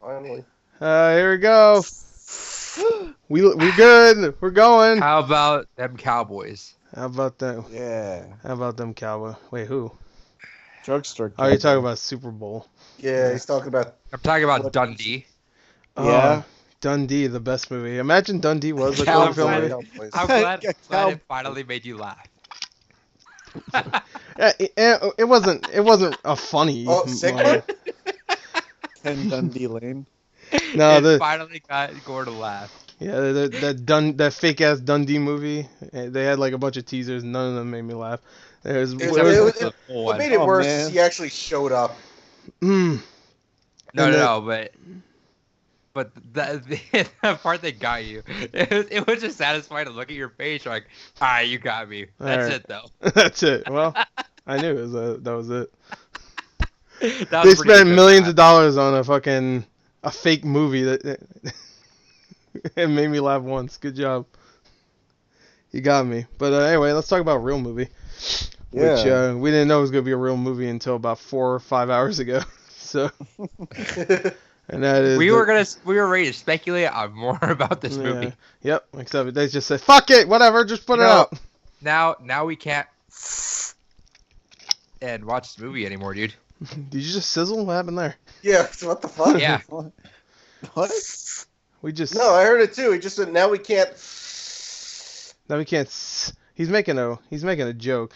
Finally. Here we go. We good. We're going. How about them Cowboys? How about that? Yeah. How about them Cowboy? Wait, who? Drugstore. Oh, you're talking about Super Bowl. Yeah, he's talking about. I'm talking about What- Dundee. Yeah. Dundee, the best movie. Imagine Dundee was a Cowboys. Cloverfield movie. Cowboys. I'm glad Cow- it finally made you laugh. Yeah, it wasn't a funny. Oh, sick one. one? 10 Dundee Lane. No, it the finally got Gore to laugh. that fake ass Dundee movie. They had like a bunch of teasers. None of them made me laugh. What What made it Oh, worse man. is he actually showed up. Mm. But the part that got you, it was just satisfying to look at your face. You're like, all right, you got me. That's Alright. it, though. That's it. Well, I knew that was it. That They was pretty spent good. millions of dollars on a fake movie that it made me laugh once. Good job. You got me. But anyway, let's talk about a real movie. Yeah. Which we didn't know was going to be a real movie until about 4 or 5 hours ago. So, and that is We were ready to speculate on more about this movie. Yep, except they just said, fuck it, whatever, just put it out. Now we can't and watch this movie anymore, dude. Did you just sizzle? What happened there? Yeah, so what the fuck? Yeah. What? We just... No, I heard it too. He just said, now we can't. Now we can't... He's making a joke.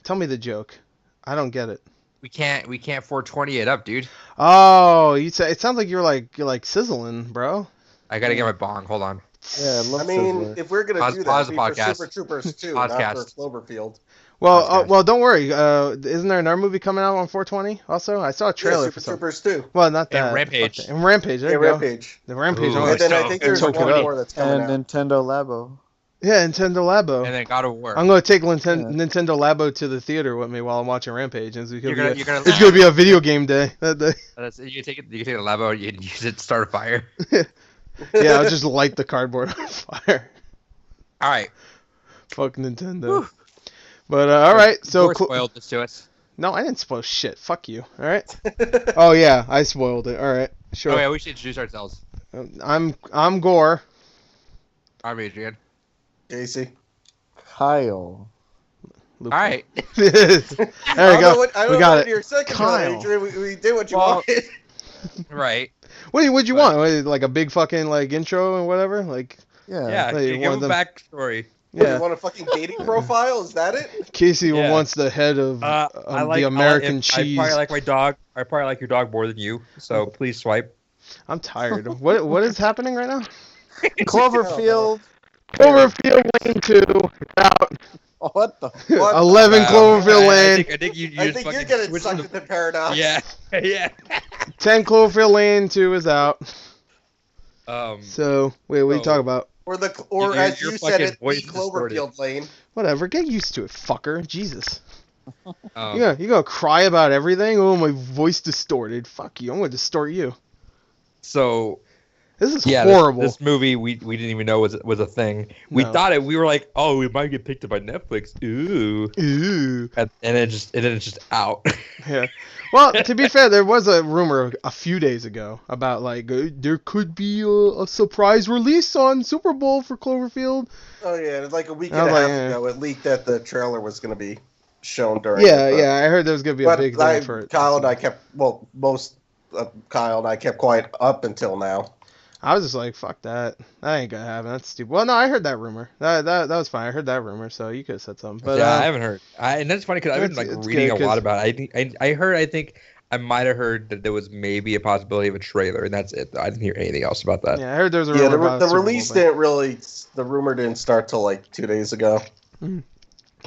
Tell me the joke. I don't get it. We can't 420 it up, dude. Oh, it sounds like you're like sizzling, bro. I gotta get my bong. Hold on. Yeah, I mean, if we're gonna do that, pause it'd the be for podcast. Super Troopers 2, not Podcast. for Cloverfield. Well, don't worry. Isn't there another movie coming out on 420? Also, I saw a trailer Yeah, for Super something. Troopers 2. Well, not And that. Rampage. And Rampage. There Yeah, you go. Rampage. The Rampage. Ooh, Oh, And then I so- think there's took it one up. more that's coming And out. Nintendo Labo. yeah, Nintendo Labo. And then God of War. I'm gonna take Yeah. Nintendo Labo to the theater with me while I'm watching Rampage. And You're gonna it's gonna be a video game day that day. You can take the Labo. You can use it to start a fire. Yeah, I'll just light the cardboard on fire. All right. Fuck Nintendo. Whew. But all right, so Gore spoiled this to us. no, I didn't spoil shit. Fuck you. All right. Oh yeah, I spoiled it. All right, sure. Oh yeah, we should introduce ourselves. I'm Gore. I'm Adrian. Casey. Kyle. Luke. All right. There we go. I We don't got know it. your second Kyle. one, Adrian. We did what you Well- wanted. Right. What'd you want? Like a big fucking like intro and whatever? Like Yeah. Yeah. Hey, Give one a of them- backstory. What, yeah. you want a fucking dating profile? Is that it? Casey Yeah. wants the head of the American cheese. I probably like my dog. I probably like your dog more than you. So please swipe. I'm tired. What is happening right now? Cloverfield. Cloverfield Lane 2 out. What the? What? 11 Cloverfield Lane. I think you I just think you're fucking getting switched sucked the- into paradox. Yeah. Yeah. 10 Cloverfield Lane 2 is out. Um. So wait, what are you So- talking about? Or as your you said fucking it, the voice is distorted. Cloverfield lane. Whatever. Get used to it, fucker. Jesus. um, You gonna cry about everything? Oh, my voice distorted. Fuck you. I'm gonna distort you. So This is yeah, horrible. This movie we didn't even know was a thing. We No. thought it. We were like, oh, we might get picked up by Netflix. Ooh. Ooh. And it's just out. Yeah. Well, to be fair, there was a rumor a few days ago about like there could be a surprise release on Super Bowl for Cloverfield. Oh yeah, it's like a week I and a was half like, ago, it leaked that the trailer was going to be shown during. Yeah, it, but- yeah. I heard there was gonna be a But big thing for it. Kyle and I kept Kyle and I kept quiet up until now. I was just like, fuck that. That ain't gonna happen. That's stupid. Well, no, I heard that rumor. That was fine. I heard that rumor, so you could have said something. But yeah, I haven't heard. And that's funny because I've been like it's reading good a lot 'cause- about it. I think I might have heard that there was maybe a possibility of a trailer, and that's it. I didn't hear anything else about that. yeah, I heard there was a rumor Yeah, about the a Super Bowl release thing. didn't really. The rumor didn't start till like 2 days ago.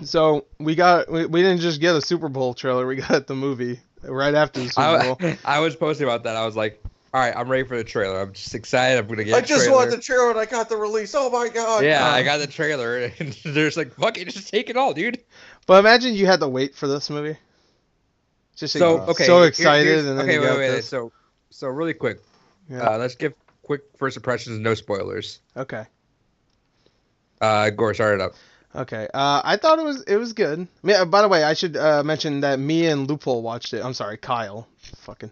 So we didn't just get a Super Bowl trailer. We got the movie right after the Super Bowl. I was posting about that. I was like, all right, I'm ready for the trailer. I'm just excited. I'm gonna get. I a just trailer. wanted the trailer and I got the release. Oh my god! Yeah, I got the trailer, and there's like, fuck it, just take it all, dude. But imagine you had to wait for this movie. Just So okay, okay, so here- excited, here's- and then okay, you got wait. this. So really quick, Yeah. let's give quick first impressions, no spoilers. Okay. Gore, start it up. Okay. I thought it was good. By the way, I should mention that me and Loophole watched it. I'm sorry, Kyle. Fucking.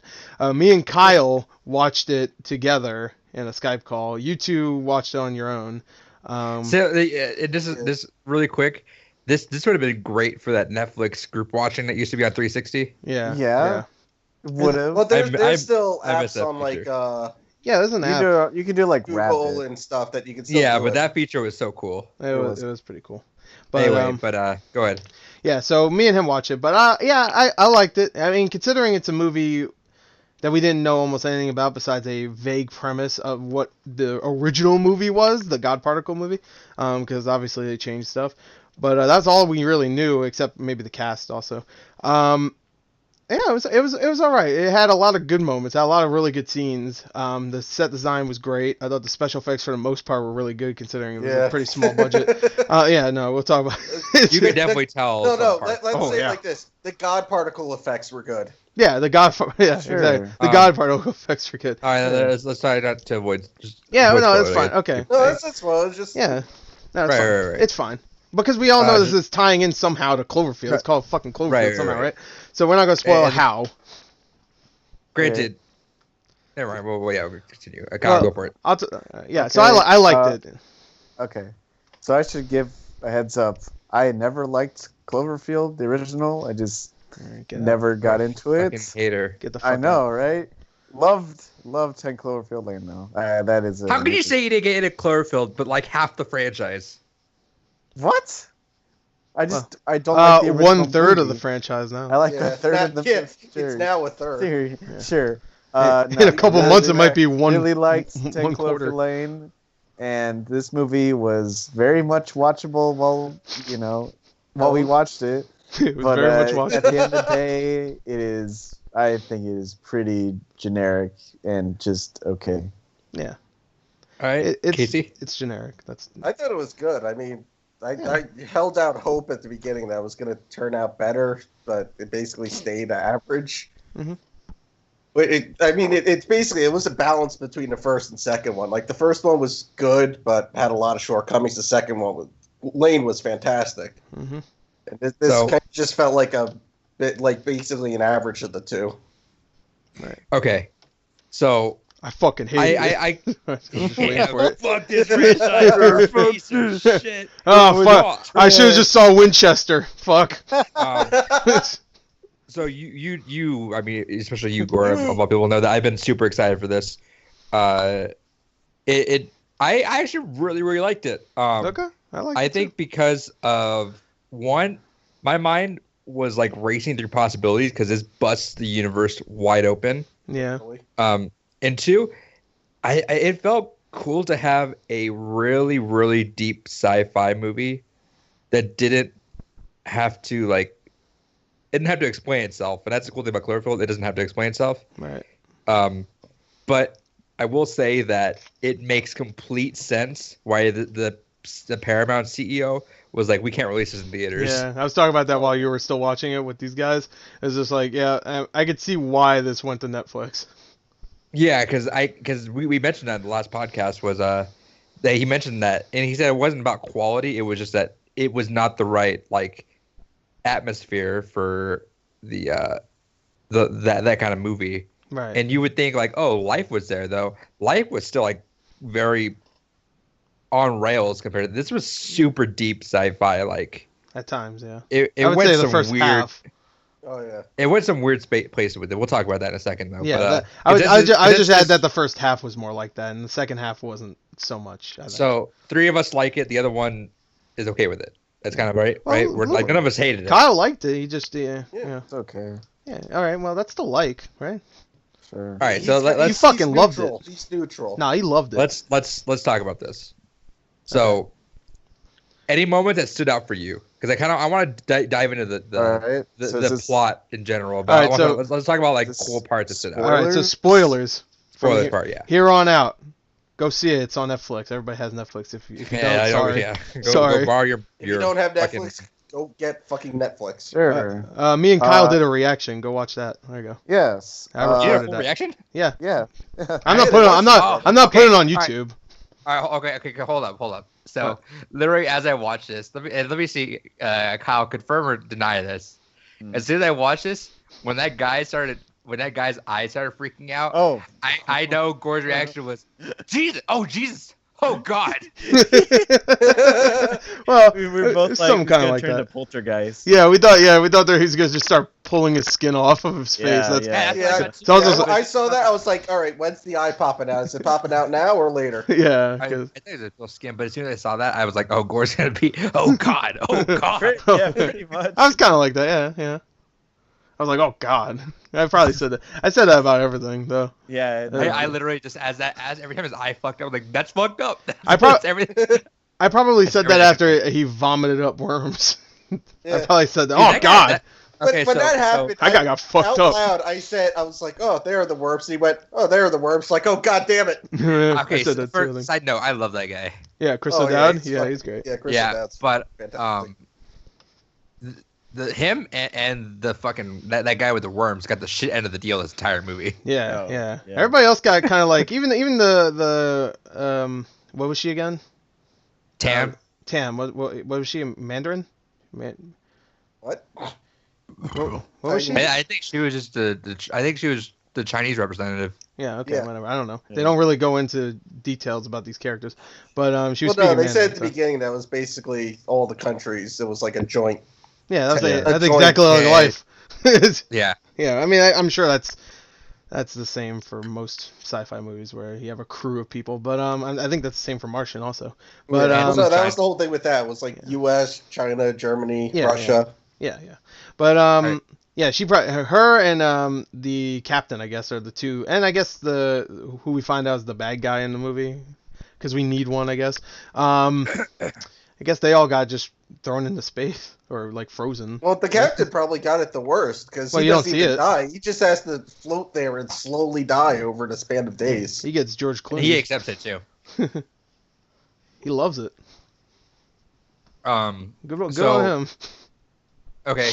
Me and Kyle watched it together in a Skype call. You two watched it on your own. So this really quick. This would have been great for that Netflix group watching that used to be on 360. Yeah. Yeah. Would have. Well, there's I still I missed apps that on like feature. Yeah, there's an app. You can do like Google Rabbit. and stuff that you can still Yeah, do but it. that feature was so cool. It was pretty cool. But Anyway, go ahead. yeah, so me and him watched it. But yeah, I liked it. I mean, considering it's a movie that we didn't know almost anything about besides a vague premise of what the original movie was, the God Particle movie, because obviously they changed stuff. But that's all we really knew, except maybe the cast also. Yeah, it was all right. It had a lot of good moments, had a lot of really good scenes. The set design was great. I thought the special effects for the most part were really good, considering it was a pretty small budget. Yeah, no, we'll talk about it. You could definitely tell. Let's say it like this: the God particle effects were good. Yeah, the God, yeah, Sure. exactly. The God particle effects were good. All right, let's try not to avoid. Yeah, avoid no, it's spoiling fine. it. Okay. No, that's well. It's just Yeah, no, it's Right, fine. right. It's fine. Because we all know this just- is tying in somehow to Cloverfield. It's called fucking Cloverfield somehow, right? So we're not gonna spoil And- how. Granted. Never mind. Well, yeah, we'll continue. Kyle, go for it. Yeah, so Okay, I liked it. Okay. So I should give a heads up. I never liked Cloverfield, the original. I just never got into Fucking it. hater. Get the fuck I know, out. right? Loved 10 Cloverfield Lane though. That is. How can you say you didn't get into Cloverfield, but like half the franchise? what? I don't like the original 1/3 of the movie. franchise now. I like yeah, a third that- of the yeah, sure, it's now a third. Sure. In a couple months, it might be one. Really liked 10 one quarter. Cloverfield Lane, and this movie was very much watchable while we watched it. It was But very much at watchable. the end of the day, I think it is pretty generic and just okay. Yeah, All right, Casey. it's generic. That's I thought it was good. I mean, I held out hope at the beginning that it was going to turn out better, but it basically stayed average. Mhm. But it's basically it was a balance between the first and second one. Like the first one was good, but had a lot of shortcomings. The second one Lane was fantastic. hmm And this So- kind of just felt like a bit like basically an average of the two. Okay, so I fucking hate it. I Just waiting for it. fuck this franchise, you're a piece of shit. Oh fuck! I should have just saw Winchester. Fuck. Um, So you, I mean, especially you, Gore, of all people know that I've been super excited for this. I actually really liked it. Okay, I like. I it think because of one, my mind was like racing through possibilities because this busts the universe wide open. too. Yeah. And two, it felt cool to have a really deep sci-fi movie that didn't have to explain itself, and that's the cool thing about Cloverfield. It doesn't have to explain itself. Right. But I will say that it makes complete sense why the Paramount CEO was like, we can't release this in theaters. Yeah, I was talking about that while you were still watching it with these guys. It's just like, yeah, I could see why this went to Netflix. Yeah, because we mentioned that in the last podcast was that he mentioned that, and he said it wasn't about quality. It was just that it was not the right atmosphere for that kind of movie. Right. And you would think Life was there though. Life was still very on rails compared to this. Was super deep sci-fi. At times, yeah. It I would went say some the first weird. half. Oh yeah. It went some weird places with it. We'll talk about that in a second though. Yeah, but, I would just add this- that the first half was more like that, and the second half wasn't so much. I think. So 3 of us like it. The other one is okay with it. That's kind of right. Well, Right? We're none of us hated it. Kyle liked it. He just yeah. It's okay. All right. Well, that's still right? Sure. All right. So let's You fucking loved neutral. it. He's neutral. No, he loved it. let's talk about this. So, any moment that stood out for you? Because I want to dive into the All right. So the this- plot in general. But All right, let's talk about this- cool parts that stood All out. right. So spoilers. From Spoilers here- part, yeah. Here on out, go see it. It's on Netflix. Everybody has Netflix. If you don't, sorry. Go Sorry. borrow your. If you don't have fucking- Netflix, go get fucking Netflix. Sure. Me and Kyle Uh, did a reaction. Go watch that. There you go. Yes. I You have recorded a full that. reaction? Yeah. I'm not putting it on Okay, YouTube. all right. All All right, okay, hold up. So literally, as I watch this, let me see Kyle confirm or deny this. As soon as I watch this, when that guy's eyes started freaking out, I know Gore's reaction was, Jesus, oh God. Well, We were both like, some kind of like turn that. to poltergeist. Yeah, we thought that he was gonna just start pulling his skin off of his face. I saw that. I was like, all right, when's the eye popping out? Is it popping out now or later? Yeah. I think it's a little skin, but as soon as I saw that, I was like, oh, Gore's gonna be, oh God. Yeah, pretty much. I was kind of like that. Yeah. I was like, oh God. I probably said that. I said that about everything though. Yeah. I literally just as every time his eye fucked up, I'm like, that's fucked up. Everything. I probably said that after he vomited up worms. Yeah. I probably said that. Oh God. When that happened, that guy got fucked out up. Loud, I was like, oh, there are the worms. And he went, oh, there are the worms. Like, oh, God damn it. Okay, side note, I love that guy. Yeah, Chris O'Dowd. Yeah, he's great. Yeah, Chris O'Dowd's but fantastic. him and the fucking that guy with the worms got the shit end of the deal this entire movie. Yeah. Everybody else got kind of like even the what was she again? Tam. What was she? Mandarin? What? What was she? I think she was just the Chinese representative. Yeah. Okay. Yeah. Whatever. I don't know. Yeah. They don't really go into details about these characters, but she was. Well, no, they said at the beginning that was basically all the countries. It was like a joint. Yeah, that's exactly like life. Yeah. Yeah. I mean, I'm sure that's the same for most sci-fi movies where you have a crew of people, but I think that's the same for Martian also. But so that was the whole thing with that. It was like U.S., China, Germany, Russia. Yeah. But yeah, she her and the captain, I guess, are the two, and I guess who we find out is the bad guy in the movie because we need one, I guess. I guess they all got just thrown into space or like frozen. Well, the captain probably got it the worst because he doesn't even die. He just has to float there and slowly die over the span of days. He gets George Clooney. He accepts it too. He loves it. Good on him. Okay.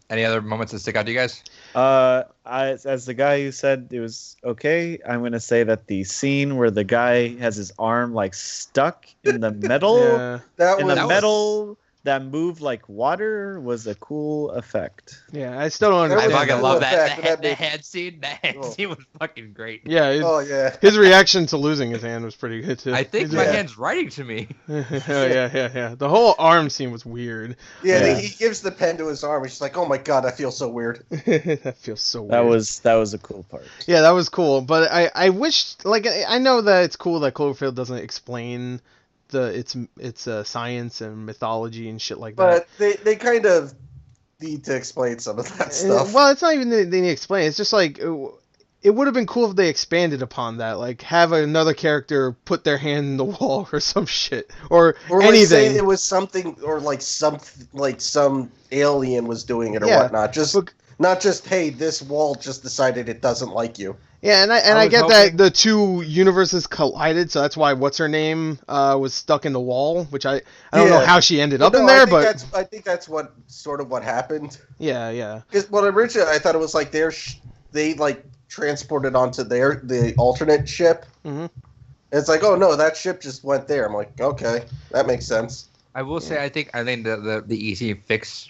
Any other moments that stick out to you guys? As the guy who said it was okay, I'm gonna say that the scene where the guy has his arm like stuck in the metal, that moved like water was a cool effect. Yeah, I still don't understand. I fucking love that. The hand scene. That hand scene was fucking great. Yeah. His reaction to losing his hand was pretty good too. I think my hand's writing to me. Yeah. The whole arm scene was weird. Yeah, he gives the pen to his arm. He's like, "Oh my God, that feels so weird." That feels so weird. That was a cool part. Yeah, that was cool. But I wish, like, I know that it's cool that Cloverfield doesn't explain its science and mythology and shit like that. But they kind of need to explain some of that stuff. Well, it's not even they need to explain. It's just like it would have been cool if they expanded upon that, like have another character put their hand in the wall or some shit or anything. Say it was something or like some alien was doing it or whatnot. Not just hey, this wall just decided it doesn't like you. Yeah, and I get that the two universes collided, so that's why what's her name was stuck in the wall, which I don't know how she ended up in there, but I think that's what happened. Yeah. Because originally I thought it was like they like transported onto the alternate ship. Mm-hmm. It's like, oh no, that ship just went there. I'm like, okay, that makes sense. I will say I think the easy fix.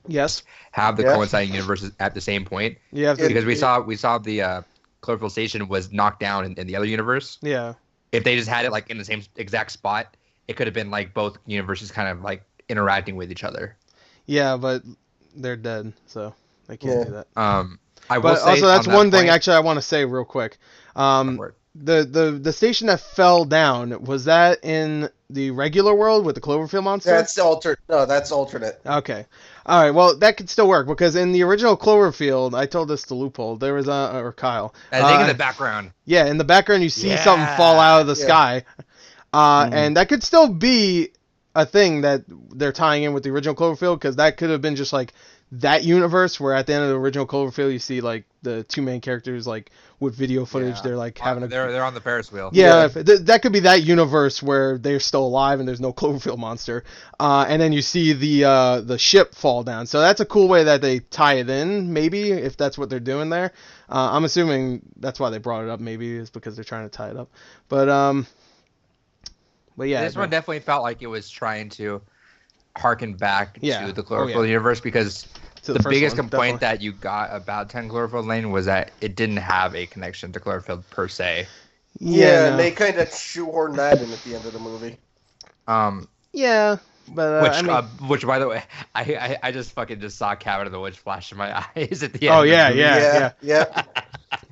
Yes. Have the coinciding universes at the same point. Yeah. Because we saw the Cloverfield station was knocked down in the other universe. Yeah. If they just had it like in the same exact spot, it could have been like both universes kind of like interacting with each other. Yeah, but they're dead, so they can't do that. I will say also that's one thing actually I want to say real quick. The station that fell down, was that in the regular world with the Cloverfield monster? That's alternate. No, that's alternate. Okay. All right. Well, that could still work because in the original Cloverfield, I told this to Loophole. There was or Kyle. I think in the background. Yeah, in the background you see something fall out of the sky, and that could still be a thing that they're tying in with the original Cloverfield because that could have been just like that universe where at the end of the original Cloverfield you see like the two main characters like with video footage they're like having they're on the Ferris wheel. Yeah, that could be that universe where they're still alive and there's no Cloverfield monster. And then you see the ship fall down. So that's a cool way that they tie it in, maybe, if that's what they're doing there. I'm assuming that's why they brought it up, maybe, is because they're trying to tie it up. But yeah. This one definitely felt like it was trying to harken back to the Cloverfield universe, because the biggest complaint that you got about 10 Cloverfield Lane was that it didn't have a connection to Cloverfield per se. Yeah, and they kind of shoehorned that in at the end of the movie. Yeah, but which by the way, I just saw Cabin in the Woods flash in my eyes at the end. Oh yeah.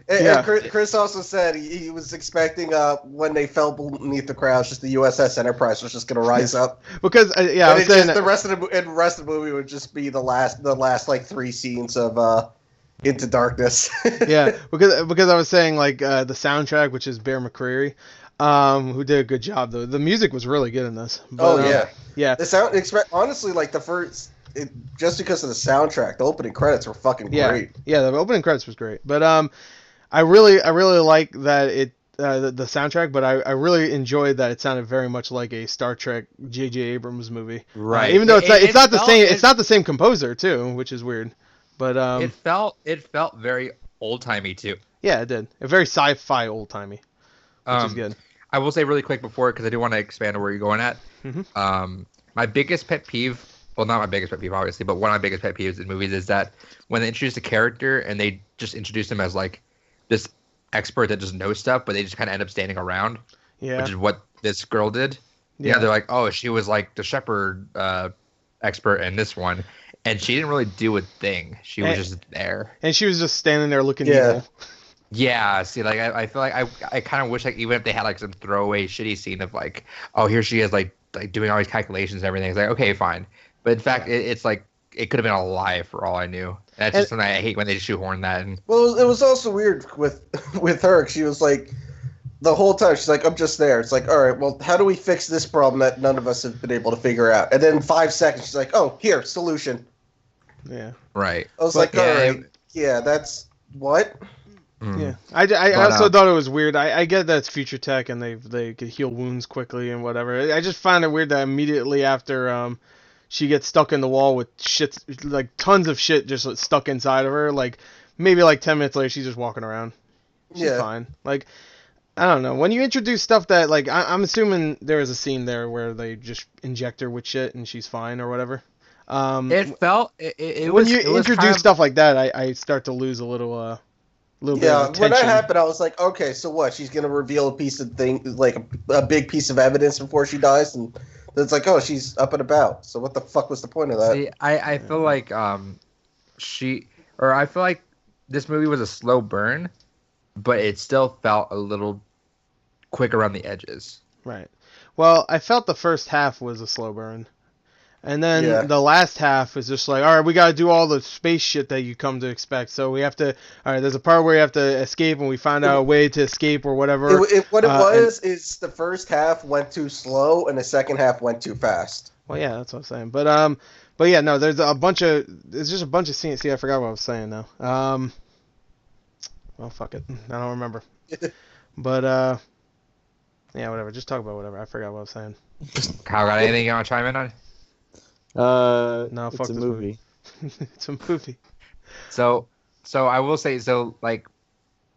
And Chris also said he was expecting when they fell beneath the crowds, just the USS Enterprise was just going to rise up. Because I was saying the rest of the movie would just be the last like 3 scenes of Into Darkness. Yeah, because I was saying like the soundtrack, which is Bear McCreary, who did a good job though. The music was really good in this. But, yeah. The sound, honestly, like the first. Just because of the soundtrack, the opening credits were fucking great. Yeah, the opening credits was great. But I really like that the soundtrack, but I really enjoyed that it sounded very much like a Star Trek J.J. Abrams movie. Right. Even though it's not the same composer too, which is weird. But it felt very old-timey too. Yeah, it did. A very sci-fi old-timey, which is good. I will say really quick before, because I do want to expand on where you're going at. Mm-hmm. My biggest pet peeve, well, not my biggest pet peeve, obviously, but one of my biggest pet peeves in movies is that when they introduce a character and they just introduce him as like this expert that just knows stuff, but they just kind of end up standing around, which is what this girl did. Yeah, they're like, oh, she was like the shepherd expert in this one, and she didn't really do a thing. She was just there, and she was just standing there looking evil. Yeah, see, like I feel like I kind of wish like even if they had like some throwaway shitty scene of like, oh, here she is like doing all these calculations and everything. It's like, okay, fine, but in fact, it's like it could have been a lie for all I knew. That's just something I hate when they shoehorn that in. Well, it was also weird with her. She was like, the whole time, she's like, I'm just there. It's like, all right, well, how do we fix this problem that none of us have been able to figure out? And then in 5 seconds, she's like, oh, here, solution. Yeah. Right. I was like, all right, that's what? Yeah. I also thought it was weird. I get that it's future tech and they could heal wounds quickly and whatever. I just find it weird that immediately after she gets stuck in the wall with shit, like tons of shit just stuck inside of her. Like maybe like 10 minutes later, she's just walking around. She's fine. Like, I don't know. When you introduce stuff that, like, I'm assuming there was a scene there where they just inject her with shit and she's fine or whatever. It felt it when was, you it was introduce kind of, stuff like that, I start to lose a little bit of attention. When that happened, I was like, okay, so what? She's gonna reveal a piece of thing, like a big piece of evidence before she dies, and it's like, oh, she's up and about. So what the fuck was the point of that? See, I feel like I feel like this movie was a slow burn, but it still felt a little quick around the edges. Right. Well, I felt the first half was a slow burn. And then the last half is just like, all right, we got to do all the space shit that you come to expect. So we have to, all right, there's a part where you have to escape, and we find out a way to escape or whatever. What it was is the first half went too slow, and the second half went too fast. Well, yeah, that's what I'm saying. But yeah, no, there's just a bunch of scenes. See, I forgot what I was saying now. Well, fuck it. I don't remember. But, yeah, whatever. Just talk about whatever. I forgot what I was saying. Kyle, got anything you want to chime in on? No, it's fuck a this movie. It's a movie. So I will say, like,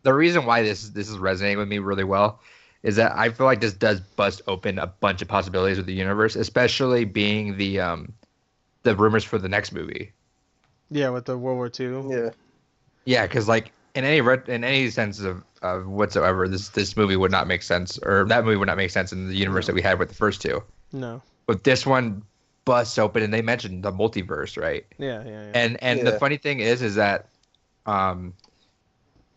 the reason why this is resonating with me really well is that I feel like this does bust open a bunch of possibilities with the universe, especially being the rumors for the next movie. Yeah, with the World War II. Yeah. Yeah, because like in any sense of whatsoever, this movie would not make sense, or that movie would not make sense in the universe that we had with the first two. No. But this one busts open, and they mentioned the multiverse, right? Yeah. And the funny thing is that Dan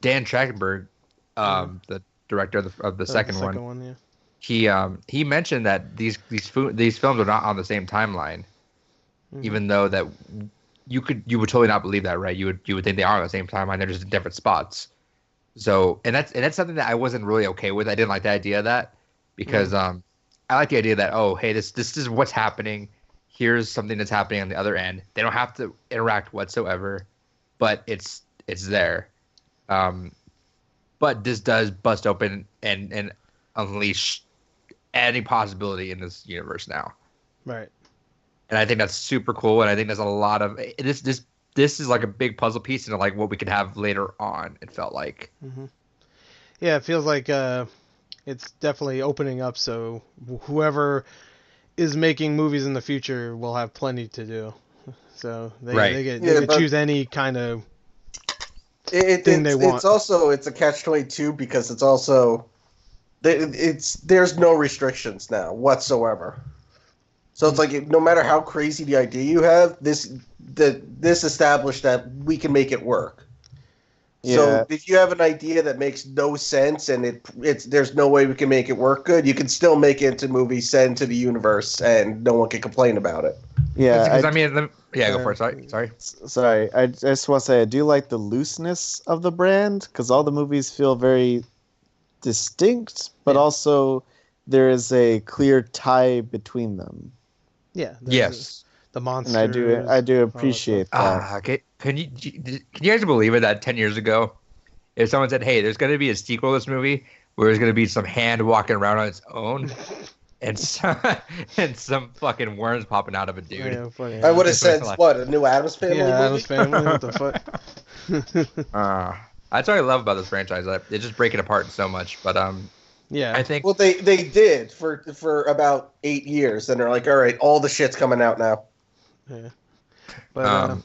Trachtenberg, the director of the second one, he mentioned that these films are not on the same timeline, even though that you would totally not believe that, right? You would think they are on the same timeline. They're just in different spots. So and that's something that I wasn't really okay with. I didn't like the idea of that because I like the idea that, oh, hey, this is what's happening here's something that's happening on the other end. They don't have to interact whatsoever, but it's there. But this does bust open and unleash any possibility in this universe now. Right. And I think that's super cool. And I think there's a lot of this is like a big puzzle piece into like what we could have later on. It felt like. Mm-hmm. Yeah, it feels like it's definitely opening up. So whoever is making movies in the future will have plenty to do. So they get choose any kind of thing they want. It's a catch-22 because it's also there's no restrictions now whatsoever. So it's like no matter how crazy the idea you have, this established that we can make it work. Yeah. So if you have an idea that makes no sense and there's no way we can make it work good, you can still make it into movies, set into the universe, and no one can complain about it. Yeah, go for it. Sorry. I just want to say I do like the looseness of the brand because all the movies feel very distinct, but also there is a clear tie between them. Yeah. Yes. The monsters. And I do appreciate that. Okay. Can you guys believe it that 10 years ago, if someone said, "Hey, there's going to be a sequel to this movie where there's going to be some hand walking around on its own," and some fucking worms popping out of a dude. Yeah, I would have said, what, a new Addams Family movie? Addams Family, what the fuck? That's what I love about this franchise. It's just breaking apart so much. But yeah, I think. Well, they did for about 8 years, and they're like, all right, all the shit's coming out now. Yeah, but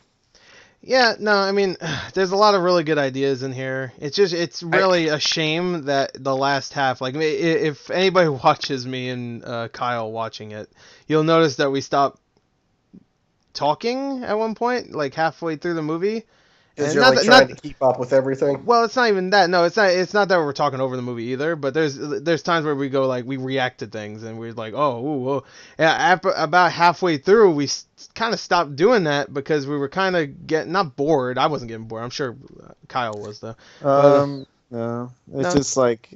yeah, no, I mean, there's a lot of really good ideas in here. It's really a shame that the last half, like, if anybody watches me and Kyle watching it, you'll notice that we stopped talking at one point, like halfway through the movie. Because you're trying to keep up with everything. Well, it's not even that. No, it's not that we're talking over the movie either. But there's times where we go like we react to things and we're like, oh. And after about halfway through, we kind of stopped doing that because we were kind of getting not bored. I wasn't getting bored. I'm sure Kyle was though. No, it's just like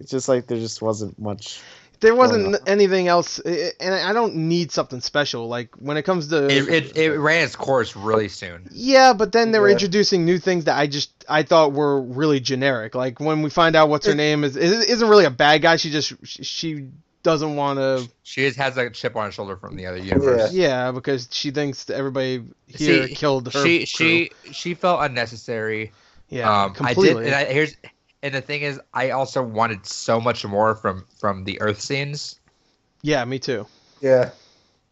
there just wasn't much. There wasn't anything else, and I don't need something special. Like when it comes to it ran its course really soon. Yeah, but then they were introducing new things that I thought were really generic. Like when we find out what's her name isn't really a bad guy. She doesn't want to. She just has a chip on her shoulder from the other universe. Yeah, because she thinks everybody here killed her. She felt unnecessary. Yeah, completely. And the thing is, I also wanted so much more from the Earth scenes. Yeah, me too. Yeah.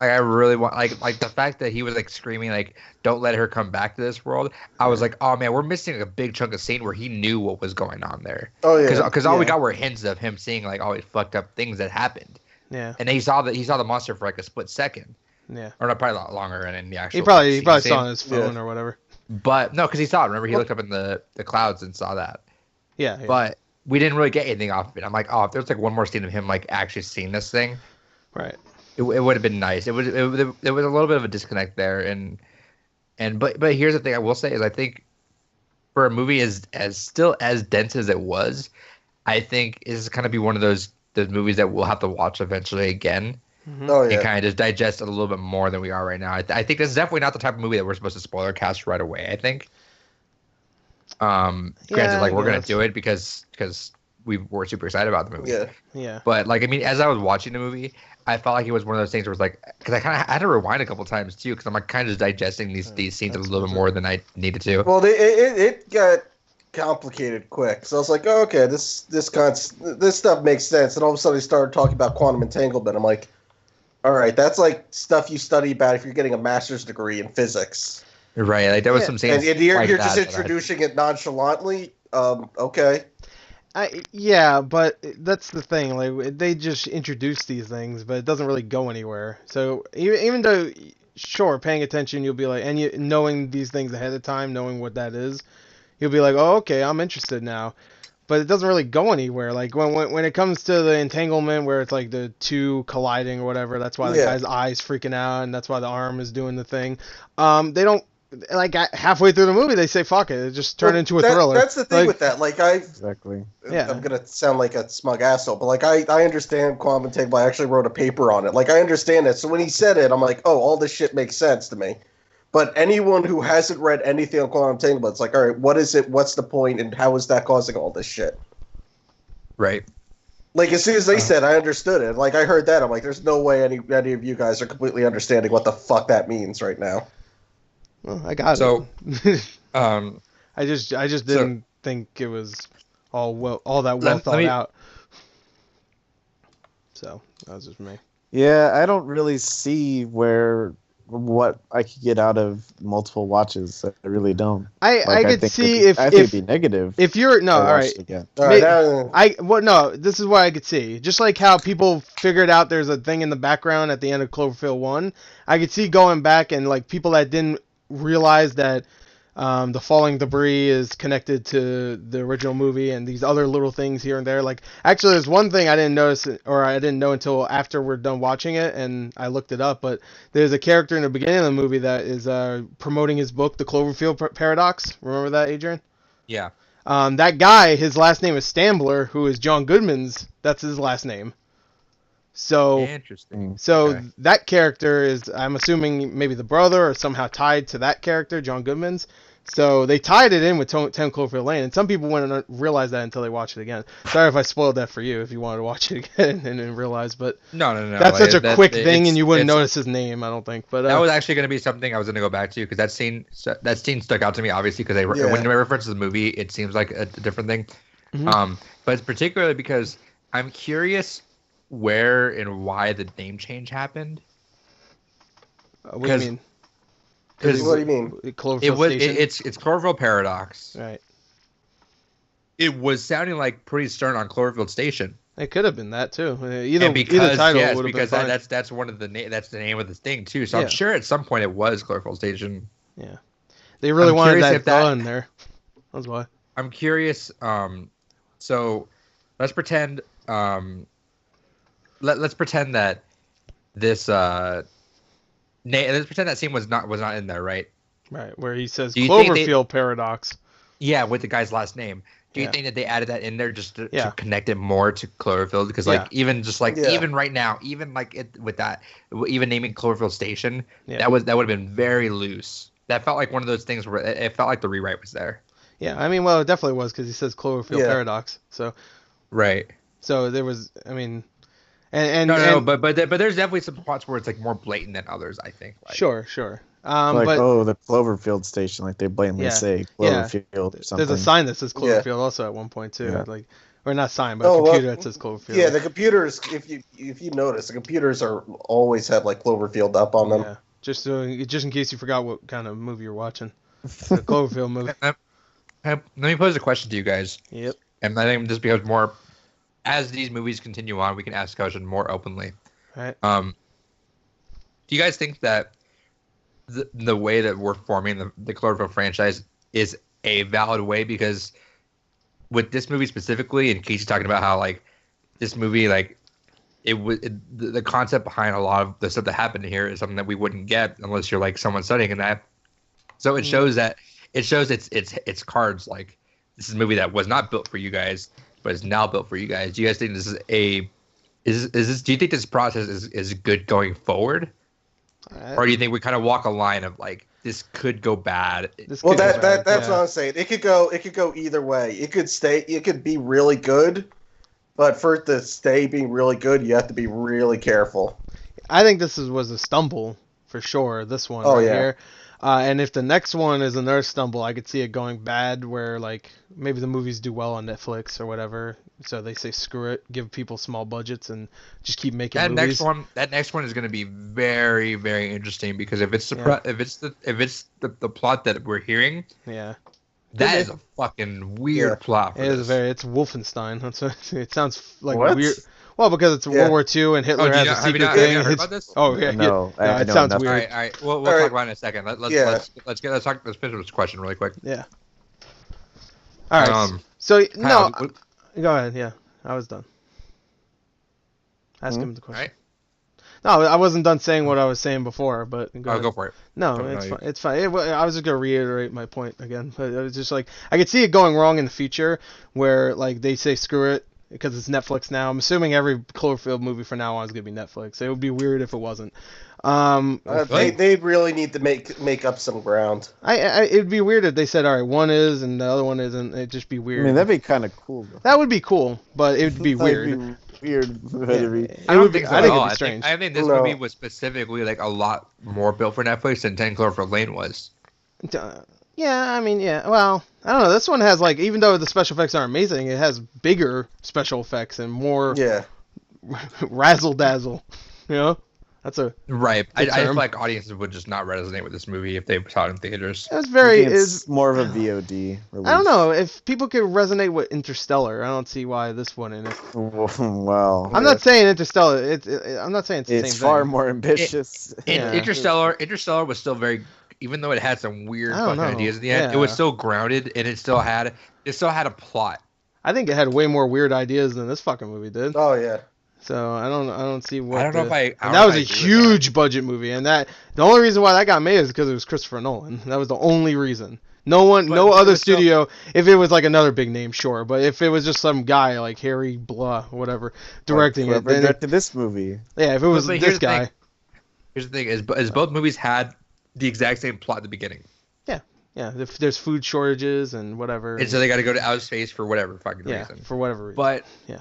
Like I really want like the fact that he was like screaming like don't let her come back to this world. I was like, oh man, we're missing a big chunk of scene where he knew what was going on there. Oh yeah. Because all we got were hints of him seeing like all these fucked up things that happened. Yeah. And then he saw the monster for like a split second. Yeah. Or not, probably a lot longer. And in the actual he probably saw on his phone or whatever. But no, because he saw it. Remember, he looked up in the clouds and saw that. Yeah. But we didn't really get anything off of it. I'm like, oh, if there's like one more scene of him like actually seeing this thing, right? It would have been nice. There was a little bit of a disconnect there, but here's the thing I will say is I think for a movie as still as dense as it was, I think is kind of be one of those movies that we'll have to watch eventually again. Mm-hmm. Oh yeah. And kind of just digest it a little bit more than we are right now. I think this is definitely not the type of movie that we're supposed to spoiler cast right away. I think. Granted, like we're gonna do it because we were super excited about the movie. Yeah. But like, I mean, as I was watching the movie, I felt like it was one of those things where it's like, because I kind of had to rewind a couple times too, because I'm like kind of just digesting these scenes a little bit more than I needed to. Well, it got complicated quick, so I was like, oh, okay, this stuff makes sense. And all of a sudden, they started talking about quantum entanglement. I'm like, all right, that's like stuff you study about if you're getting a master's degree in physics. Right, like there was some scenes. And you're just introducing it nonchalantly. Okay. But that's the thing. Like they just introduce these things, but it doesn't really go anywhere. So even though, sure, paying attention, you'll be like, and knowing these things ahead of time, knowing what that is, you'll be like, oh, okay, I'm interested now. But it doesn't really go anywhere. Like when it comes to the entanglement, where it's like the two colliding or whatever, that's why the guy's eyes freaking out, and that's why the arm is doing the thing. like halfway through the movie, they say fuck it, just turn into a thriller. That's the thing with that. Like exactly. Yeah. I'm gonna sound like a smug asshole, but like I understand Quantum Entangle. I actually wrote a paper on it. Like I understand it. So when he said it, I'm like, oh, all this shit makes sense to me. But anyone who hasn't read anything on Quantum Entangle, it's like, all right, what is it? What's the point? And how is that causing all this shit? Right. Like, as soon as they said, I understood it. Like, I heard that. I'm like, there's no way any of you guys are completely understanding what the fuck that means right now. Well, I got it. I just didn't think it was all that well thought out. So, that was just me. Yeah, I don't really see what I could get out of multiple watches. I really don't. I could see I think it'd be negative. If you're no, all right. This is what I could see. Just like how people figured out there's a thing in the background at the end of Cloverfield 1, I could see going back and like people that didn't realize that the falling debris is connected to the original movie and these other little things here and there. Like, actually, there's one thing I didn't notice, or I didn't know until after we're done watching it, and I looked it up, but there's a character in the beginning of the movie that is promoting his book, The Cloverfield Paradox. Remember that, Adrian? Yeah. That guy, his last name is Stambler, who is John Goodman's. That's his last name. So interesting. So okay. That character is, I'm assuming, maybe the brother or somehow tied to that character, John Goodman's. So they tied it in with 10 Cloverfield Lane, and some people wouldn't realize that until they watch it again. Sorry if I spoiled that for you if you wanted to watch it again and didn't realize, but no. That's such a quick thing, and you wouldn't notice his name, I don't think. But that was actually going to be something I was going to go back to because that scene stuck out to me obviously because when they reference to the movie, it seems like a different thing. Mm-hmm. But it's particularly because I'm curious where and why the name change happened. What do you mean? What do you mean? It's Cloverfield Paradox. Right. It was sounding like pretty stern on Cloverfield Station. It could have been that too. Either title would have been fine. That's one of that's the name of the thing too. So I'm sure at some point it was Cloverfield Station. Yeah. They really wanted that gun there. That's why. I'm curious. So let's pretend. Let's pretend that this. Let's pretend that scene was not in there, right? Right, where he says Cloverfield Paradox. Yeah, with the guy's last name. Do you think that they added that in there just to connect it more to Cloverfield? Because even right now, even with that, even naming Cloverfield Station, that would have been very loose. That felt like one of those things where it felt like the rewrite was there. Yeah, I mean, well, it definitely was because he says Cloverfield Paradox. So. Right. So there was, I mean. But there's definitely some plots where it's like more blatant than others, I think. Sure. The Cloverfield Station, like they blatantly say Cloverfield or something. There's a sign that says Cloverfield also at one point too, or not sign, but a computer that says Cloverfield. Yeah, the computers. If you notice, the computers always have like Cloverfield up on them. Yeah, just in case you forgot what kind of movie you're watching. The Cloverfield movie. Let me pose a question to you guys. Yep. And I think this becomes more. As these movies continue on, we can ask questions more openly. Right. Do you guys think that the way that we're forming the Cloverfield franchise is a valid way? Because with this movie specifically, and Casey's talking about how like this movie, like the concept behind a lot of the stuff that happened here is something that we wouldn't get unless you're like someone studying in that. So it shows its cards. Like this is a movie that was not built for you guys, but is now built for you guys. Do you guys think this is do you think this process is good going forward? Or do you think we kind of walk a line of like this could go bad? That's what I'm saying. It could go either way. It could be really good, but for it to stay being really good, you have to be really careful. I think this was a stumble for sure, this one here. And if the next one is another stumble, I could see it going bad where like maybe the movies do well on Netflix or whatever. So they say screw it, give people small budgets and just keep making movies. That next one is going to be very, very interesting because if it's the plot that we're hearing, that is a fucking weird plot. It's Wolfenstein. That's what, it sounds like weird. Well, because it's World War II and Hitler has a secret thing. Have you heard about this? Oh yeah, no, it sounds weird. All right. We'll talk about it in a second. Let's finish this question really quick. Yeah. All right. Go ahead. Yeah, I was done. Ask him the question. All right. No, I wasn't done saying what I was saying before, but Go for it. No, it's fine. It's fine. I was just gonna reiterate my point again, but it was just like I could see it going wrong in the future, where like they say screw it because it's Netflix now. I'm assuming every Cloverfield movie from now on is gonna be Netflix. It would be weird if it wasn't. They really need to make up some ground. It'd be weird if they said, all right, one is and the other one isn't. It'd just be weird. I mean, that'd be kind of cool. Though. That would be cool, but it would be weird. Weird. I don't think so at all. I think this movie was specifically like a lot more built for Netflix than 10 Cloverfield Lane was. Yeah, I mean, yeah. Well, I don't know. This one has like, even though the special effects aren't amazing, it has bigger special effects and more razzle dazzle. You know, that's a right. I feel like audiences would just not resonate with this movie if they saw it in theaters. It's more of a VOD release. I don't know if people could resonate with Interstellar. I don't see why this one in it. Well, I'm not saying Interstellar. I'm not saying it's the same far thing. more ambitious. Interstellar was still very, even though it had some weird fucking ideas at the end, it was still grounded and it still had a plot. I think it had way more weird ideas than this fucking movie did. Oh yeah. So I don't see what. I don't know if I. And that was a huge budget movie, and the only reason why that got made is because it was Christopher Nolan. That was the only reason. No other studio. If it was like another big name, sure, but if it was just some guy like Harry Blah, whatever, directing it, then directed this movie. Yeah, if it was this guy. Here's the thing: is both movies had the exact same plot at the beginning. Yeah. If there's food shortages and whatever, and so they got to go to outer space for whatever fucking reason. Yeah, for whatever reason. But yeah.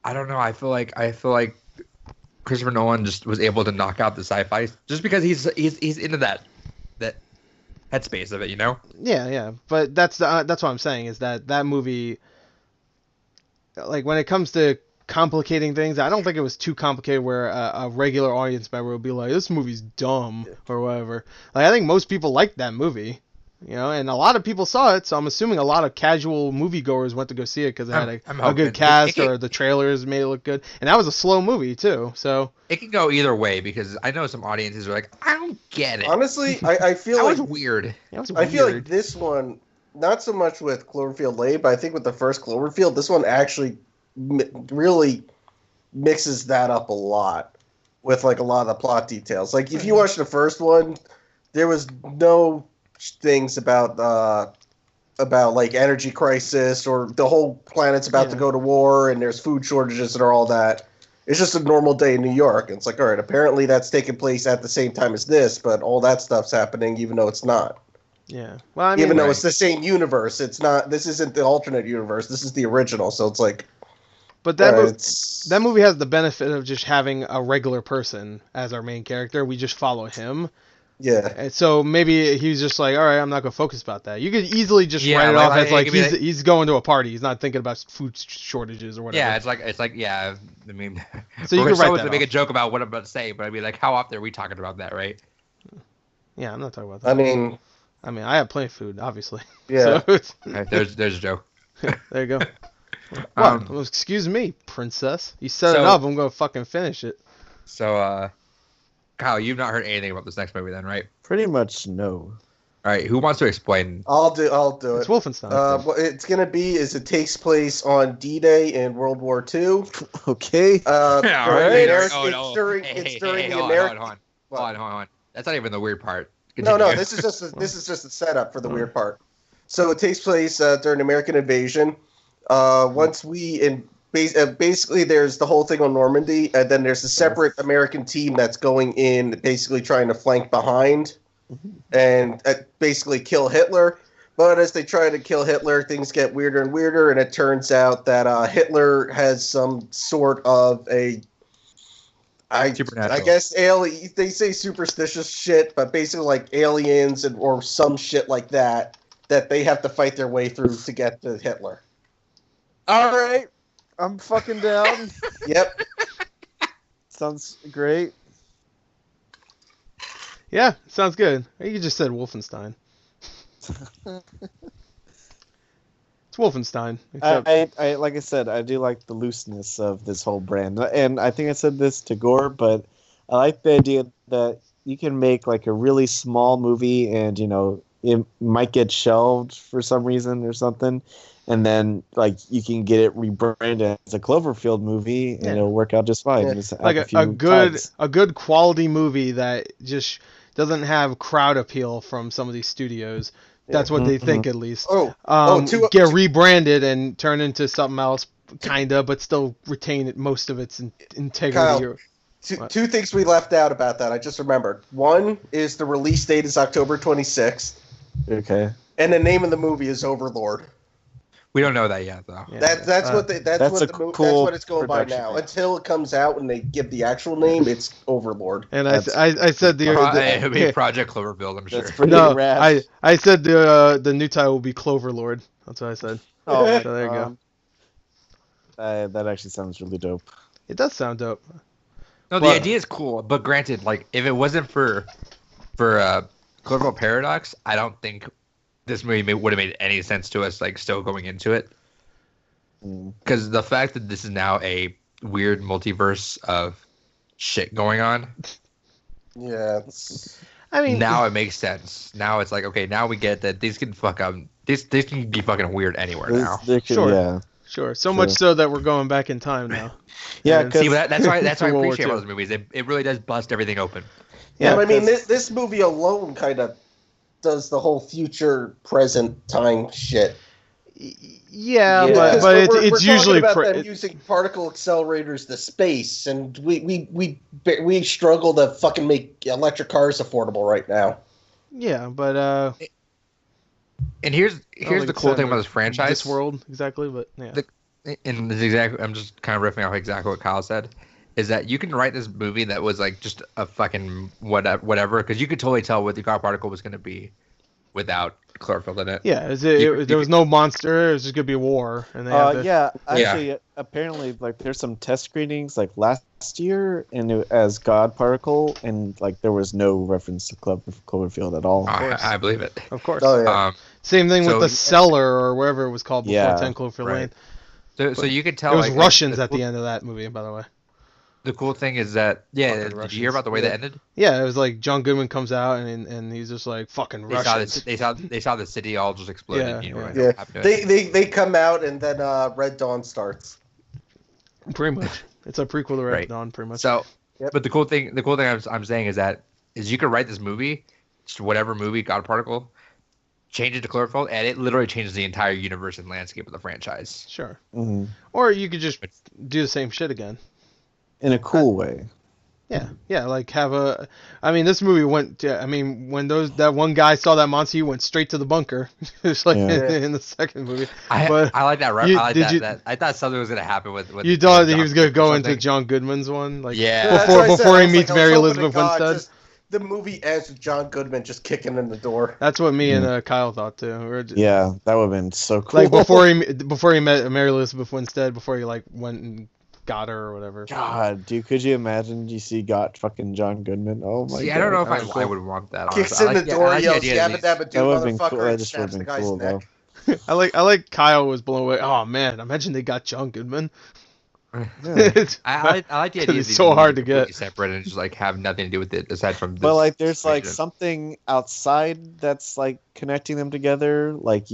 I don't know. I feel like Christopher Nolan just was able to knock out the sci-fi just because he's into that headspace of it, you know? Yeah. But that's what I'm saying is that movie, like when it comes to complicating things, I don't think it was too complicated where a regular audience member would be like, this movie's dumb or whatever. Like I think most people liked that movie. You know, and a lot of people saw it, so I'm assuming a lot of casual moviegoers went to go see it because it had a good cast or the trailers made it look good. And that was a slow movie, too, so... It can go either way, because I know some audiences are like, I don't get it. Honestly, I feel like... That was weird. I feel like this one, not so much with Cloverfield Lane, but I think with the first Cloverfield, this one actually really mixes that up a lot with, like, a lot of the plot details. Like, if you watch the first one, there was no... things about like energy crisis or the whole planet's about to go to war and there's food shortages and all that. It's just a normal day in New York. And it's like, all right, apparently that's taking place at the same time as this, but all that stuff's happening even though it's not. Yeah. Well, I mean, even though it's the same universe, it's not. This isn't the alternate universe. This is the original. So it's like. But that movie has the benefit of just having a regular person as our main character. We just follow him. Yeah. And so maybe he's just like, all right, I'm not going to focus about that. You could easily just write it off as like he's going to a party. He's not thinking about food shortages or whatever. Yeah, it's like yeah. I mean, so you could write that to make a joke about what I'm about to say, but I'd be like, how often are we talking about that, right? Yeah, I'm not talking about that. I mean, I have plenty of food, obviously. Yeah. So right, there's a joke. There you go. Well, excuse me, princess. You set it up. I'm going to fucking finish it. So, Kyle, you've not heard anything about this next movie then, right? Pretty much no. All right, who wants to explain? I'll do it. It's Wolfenstein. What it's going to be is it takes place on D-Day in World War II. Okay. All right. It's during the American... Hold on. That's not even the weird part. Continue. No, this is just a setup for the weird part. So it takes place during American invasion. Basically, there's the whole thing on Normandy, and then there's a separate American team that's going in, basically trying to flank behind and basically kill Hitler. But as they try to kill Hitler, things get weirder and weirder, and it turns out that Hitler has some sort of I guess they say superstitious shit, but basically like aliens or some shit like that they have to fight their way through to get to Hitler. All right. I'm fucking down. Yep. Sounds great. Yeah, sounds good. You just said Wolfenstein. It's Wolfenstein. I like I said, I do like the looseness of this whole brand. And I think I said this to Gore, but I like the idea that you can make like a really small movie and, it might get shelved for some reason or something, and then like you can get it rebranded as a Cloverfield movie, and it'll work out just fine. Yeah. Just Like a good quality movie that just doesn't have crowd appeal from some of these studios. That's what they think, at least. Get rebranded and turn into something else, kinda, but still retain most of its integrity. Kyle, two things we left out about that. I just remembered. One is the release date is October 26th. Okay. And the name of the movie is Overlord. We don't know that yet, though. Yeah, that's what it's going by now. Name. Until it comes out and they give the actual name, it's Overlord. And I said it'll be Project Cloverfield, I'm sure. That's pretty rad. I said the new title will be Cloverlord. That's what I said. Oh, so there you go. That actually sounds really dope. It does sound dope. No, the idea is cool, but granted, like if it wasn't for Cloverfield Paradox, I don't think this movie would have made any sense to us, like still going into it. Because the fact that this is now a weird multiverse of shit going on. Yeah. I mean, now it makes sense. Now it's like, okay, now we get that these can fuck up. These can be fucking weird anywhere now. Sure. Yeah. Sure. So much so that we're going back in time now. Yeah. See, that's why I appreciate about those movies. It really does bust everything open. Yeah. But I mean, this movie alone kind of does the whole future present time shit. Yeah, but it's usually about them using particle accelerators to space, and we struggle to fucking make electric cars affordable right now. Yeah, but and here's the cool thing about this franchise. This world exactly, but yeah. I'm just kind of riffing off exactly what Kyle said. Is that you can write this movie that was like just a fucking whatever, because you could totally tell what the God particle was going to be without Cloverfield in it. Yeah, there was no monster. It was just going to be a war. And they apparently, like, there's some test screenings like last year as God particle, and like there was no reference to Cloverfield at all. I believe it. Of course. Oh, yeah. Same thing with the Cellar or wherever it was called before 10 Cloverfield Lane. So you could tell it was Russians at the end of that movie, by the way. The cool thing is that did you hear about the way that ended? Yeah, it was like John Goodman comes out and he's just like fucking Russians. They saw the city all just exploded. They come out and then Red Dawn starts. Pretty much, it's a prequel to Red Dawn, pretty much. So, but the cool thing I'm saying is you could write this movie, just whatever movie, God Particle, change it to Cloverfield, and it literally changes the entire universe and landscape of the franchise. Sure. Mm-hmm. Or you could just do the same shit again. In a cool way. Yeah, like have a. I mean, this movie went. I mean, when that one guy saw that monster, he went straight to the bunker. Just like in the second movie. I like that. I thought something was gonna happen with you thought that he was gonna go into John Goodman's one, like before he meets Mary Elizabeth Winstead. The movie ends with John Goodman just kicking in the door. That's what me and Kyle thought too. Yeah, that would have been so cool. Like before he met Mary Elizabeth Winstead, before he like went and got her or whatever. God, dude, could you imagine you got fucking John Goodman? Oh my God. I don't know if I would want that. Kicks in the door, yells, "Yabba dabba do, motherfucker!" and snaps the guy's neck. I like Kyle was blown away. Oh man, imagine they got John Goodman. Yeah. I like the idea. It's so hard to get separate and just like have nothing to do with it aside from. But like, there's like something outside that's like connecting them together. Like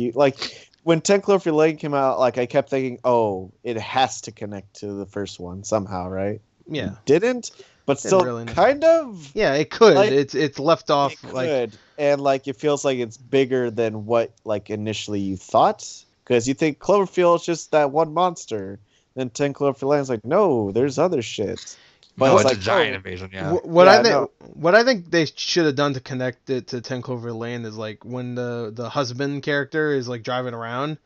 when 10 Cloverfield Lane came out, like I kept thinking, oh, it has to connect to the first one somehow, right? Yeah. It didn't, but still really kind of. Yeah, it could. Like, it's left off. It could, and like it feels like it's bigger than what like initially you thought, because you think Cloverfield is just that one monster. Then 10 Cloverfield Lane's like, no, there's other shit. But it's like a giant invasion. Yeah. What I think they should have done to connect it to 10 Cloverfield Lane is like when the husband character is like driving around,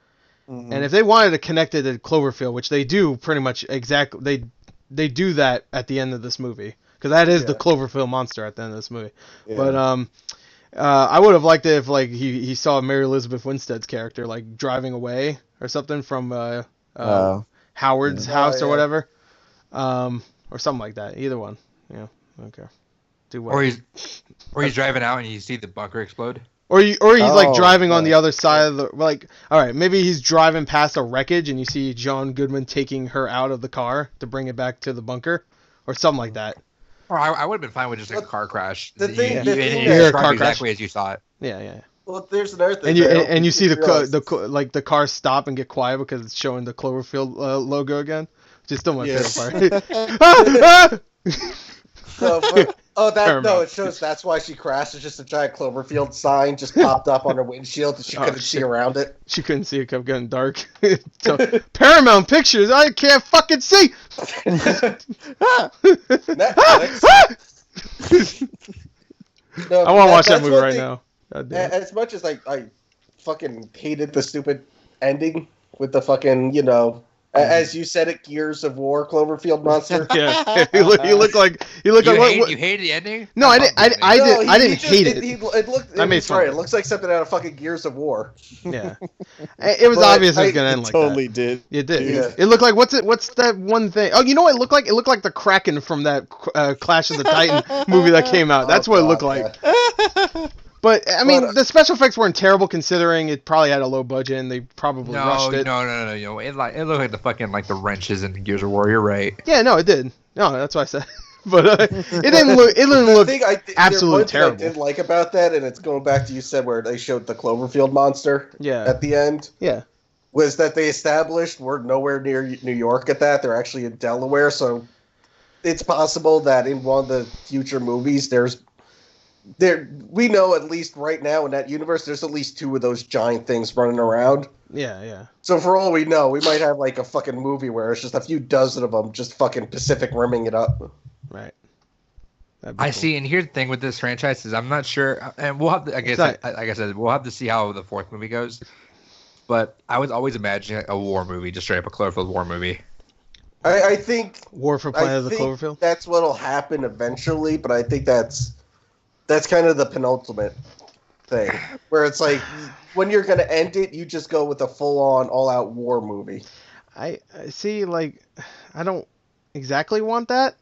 and if they wanted to connect it to Cloverfield, which they do pretty much exactly, they do that at the end of this movie, because that is the Cloverfield monster at the end of this movie. Yeah. But I would have liked it if like he saw Mary Elizabeth Winstead's character like driving away or something from Howard's house or whatever, or something like that. Either one. Yeah. Okay. Do what? Or he's driving out and you see the bunker explode. Or he's like driving on the other side of the, like, all right, maybe he's driving past a wreckage and you see John Goodman taking her out of the car to bring it back to the bunker, or something like that. Or I would have been fine with just a car crash. The thing exactly as you saw it. Yeah. Well, there's another thing. And you see the car stop and get quiet because it's showing the Cloverfield logo again, which is still my favorite part. It shows that's why she crashed. It's just a giant Cloverfield sign just popped up on her windshield, and she couldn't see around it. She couldn't see. It kept getting dark. So, Paramount Pictures, I can't fucking see. Netflix. No, I want to watch that movie right now. As much as I fucking hated the stupid ending with the fucking, as you said it, Gears of War Cloverfield monster. Yeah, he looked like you hated the ending? No, I didn't hate it. It looks like something out of fucking Gears of War. Yeah, it was obvious it was gonna end like that. Totally did. It did. Yeah. It looked like what's that one thing? Oh, you know what it looked like? It looked like the Kraken from that Clash of the Titan movie that came out. That's what it looked like. But I mean, the special effects weren't terrible considering it probably had a low budget and they probably rushed it. No. It looked like the fucking the wrenches in Gears of War. You're right. Yeah, no, it did. No, that's what I said. But it didn't look. It didn't look absolutely terrible. Thing I did like about that, and it's going back to you said where they showed the Cloverfield monster. Yeah. At the end. Yeah. Was that they established we're nowhere near New York at that. They're actually in Delaware, so it's possible that in one of the future movies we know at least right now in that universe there's at least 2 of those giant things running around. Yeah. So for all we know, we might have like a fucking movie where it's just a few dozen of them just fucking Pacific Rimming it up. Right. I see, and here's the thing with this franchise is I'm not sure, and we'll have to, like I said, we'll have to see how the 4th movie goes. But I was always imagining a war movie, just straight up a Cloverfield war movie. I think War for Planet of the Cloverfield. That's what'll happen eventually, but I think that's kind of the penultimate thing, where it's like when you're gonna end it, you just go with a full-on, all-out war movie. I see. Like, I don't exactly want that.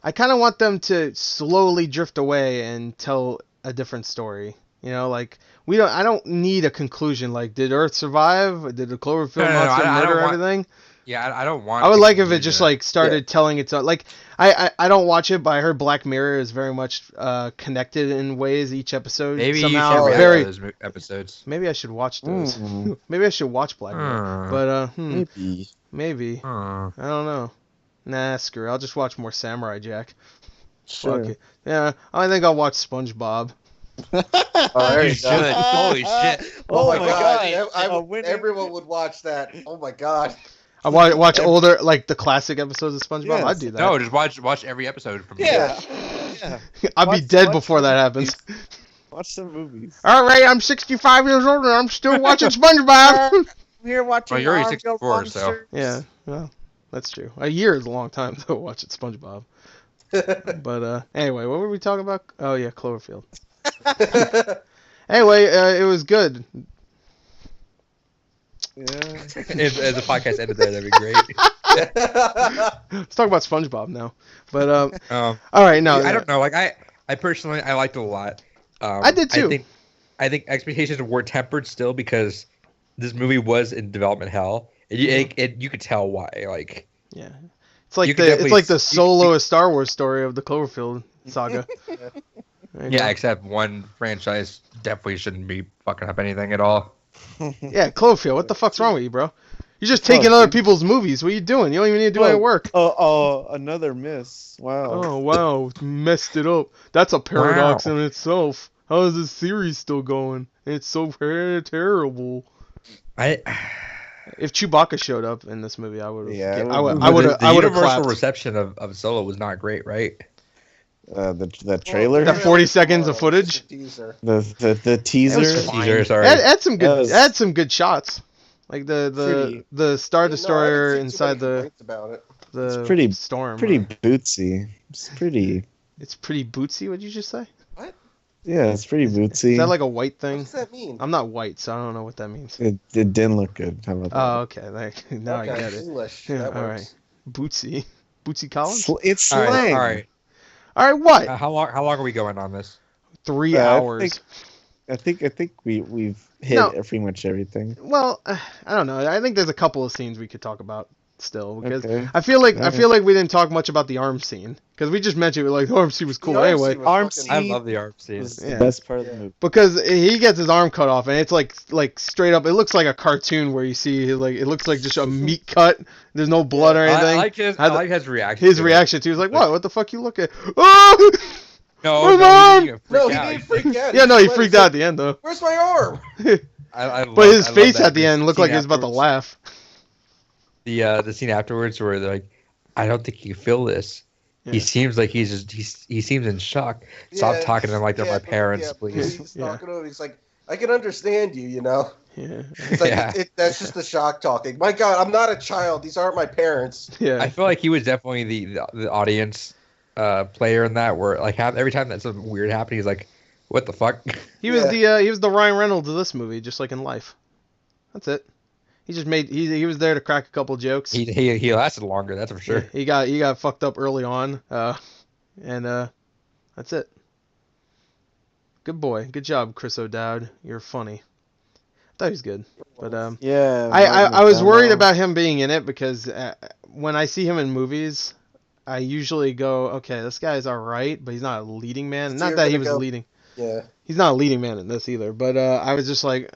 I kind of want them to slowly drift away and tell a different story. Like I don't need a conclusion. Like, did Earth survive? Did the Cloverfield monster murder everything? Yeah, I don't want. I would like if it just started telling its own. Like, I don't watch it, but I heard Black Mirror is very much connected in ways. Each episode somehow you should react to those episodes. Maybe I should watch those. Maybe I should watch Black Mirror. But maybe. I don't know. Nah, screw it. I'll just watch more Samurai Jack. Sure. Fuck it. Yeah, I think I'll watch SpongeBob. There you should. Holy shit! Oh my god! Everyone would watch that. Oh my god! I watch older, like the classic episodes of SpongeBob. Yes. I'd do that. No, just watch every episode from yeah. I'd be dead before that happens. Watch some movies. All right, I'm 65 years old and I'm still watching SpongeBob. We're watching. Well, you're already 64, so yeah. Well, that's true. A year is a long time to watch SpongeBob. But anyway, what were we talking about? Oh yeah, Cloverfield. Anyway, it was good. Yeah. If the podcast ended there, that'd be great. Let's talk about SpongeBob now. But all right, now I don't know. Like I personally liked it a lot. I did too. I think expectations were tempered still because this movie was in development hell. You could tell why. Like yeah, it's like the Solo a Star Wars story of the Cloverfield saga. Yeah, except one franchise definitely shouldn't be fucking up anything at all. Yeah, Cloverfield. What the fuck's wrong with you, bro? You're just taking other people's movies. What are you doing? You don't even need to do any work. Oh, another miss. Wow. Oh, wow. Messed it up. That's a paradox in itself. How is this series still going? It's so terrible. If Chewbacca showed up in this movie, I would have. Yeah, I would have. The universal reception of Solo was not great, right? The trailer. The 40 seconds of footage. The teaser. Sorry. It had some good shots. Like the Star Destroyer inside the pretty storm. Pretty bootsy. It's pretty bootsy. What'd you just say? What? Yeah, it's pretty bootsy. Is that like a white thing? What does that mean? I'm not white, so I don't know what that means. It didn't look good. How about that? Oh, okay. Now I get it. English. Yeah, all right. Bootsy Collins. It's slang. All right. All right. What? How long are we going on this? 3 hours. I think we've hit pretty much everything. Well, I don't know. I think there's a couple of scenes we could talk about still, because I feel like we didn't talk much about the arm scene, because we just mentioned the arm scene was cool anyway. I love the arm scene. Was the best part of the movie. Because he gets his arm cut off, and it's like straight up. It looks like a cartoon where you see it looks like just a meat cut. There's no blood or anything. I like his reaction. His reaction too. He's like, "What the fuck you look at?" Oh! No, he didn't freak out. Yeah, no, he freaked out at the end though. Where's my arm? But his face at the end looked like he was about to laugh. The scene afterwards where they're like, I don't think you feel this. Yeah. He seems like he seems in shock. Stop talking to them like they're my parents, please. He's talking to him. He's like, I can understand you, Yeah. It's like, that's just the shock talking. My God, I'm not a child. These aren't my parents. Yeah. I feel like he was definitely the audience player in that, where like every time that something weird happened, he's like, what the fuck? He was the Ryan Reynolds of this movie, just like in life. That's it. He just he was there to crack a couple jokes. He lasted longer, that's for sure. He got fucked up early on, and that's it. Good boy, good job, Chris O'Dowd. You're funny. I thought he was good, but I was worried about him being in it, because when I see him in movies, I usually go, okay, this guy's all right, but he's not a leading man. Not that he was leading. Yeah. He's not a leading man in this either, but I was just like,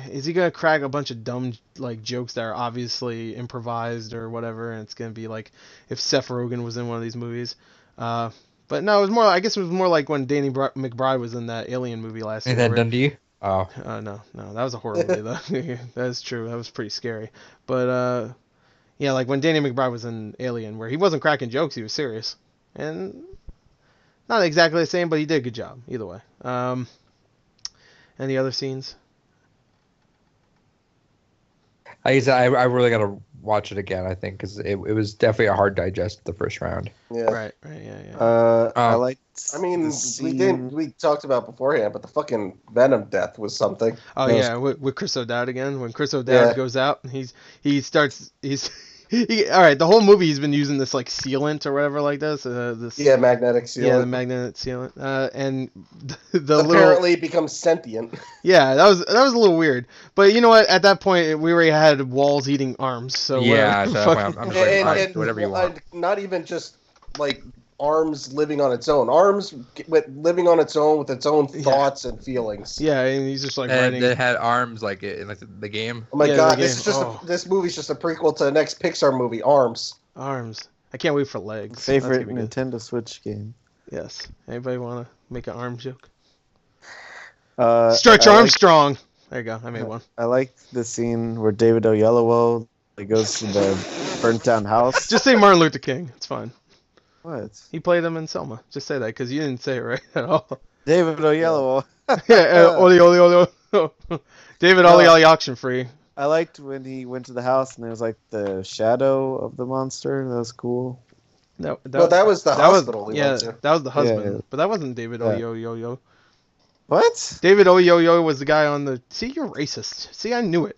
is he gonna crack a bunch of dumb like jokes that are obviously improvised or whatever, and it's gonna be like if Seth Rogen was in one of these movies? But no, it was more. I guess it was more like when Danny McBride was in that Alien movie last year. Is that done to you? Oh. No, that was a horror movie though. That is true. That was pretty scary. But yeah, like when Danny McBride was in Alien, where he wasn't cracking jokes, he was serious, and not exactly the same, but he did a good job either way. Any other scenes? I really gotta watch it again, I think, because it was definitely a hard digest the first round. Yeah. Right. Yeah. I liked. I mean, we talked about beforehand, but the fucking Venom death was something. Oh yeah, with Chris O'Dowd again. When Chris O'Dowd goes out, and all right, the whole movie he's been using this like sealant or whatever like this. Magnetic sealant. Yeah, the magnetic sealant. And the apparently becomes sentient. Yeah, that was a little weird. But you know what? At that point, we already had walls eating arms. So yeah, I'm just whatever you want. Not even just like arms living on its own. Arms living on its own with its own thoughts and feelings. Yeah, and he's just like writing. They had arms like in like the game. Oh my God, this movie's just a prequel to the next Pixar movie, Arms. I can't wait for legs. Favorite Nintendo Switch game. Yes. Anybody want to make an arm joke? Stretch Armstrong. There you go. I made one. I like the scene where David Oyelowo goes to the burnt down house. Just say Martin Luther King. It's fine. What? He played him in Selma. Just say that, because you didn't say it right at all. David Oyelowo. Yeah, Oli. David Oli auction free. I liked when he went to the house and there was like the shadow of the monster. That was cool. That was the hospital. That was the husband. Yeah. But that wasn't David Oyelowo. What? David Oyelowo was the guy on the... See, you're racist. See, I knew it.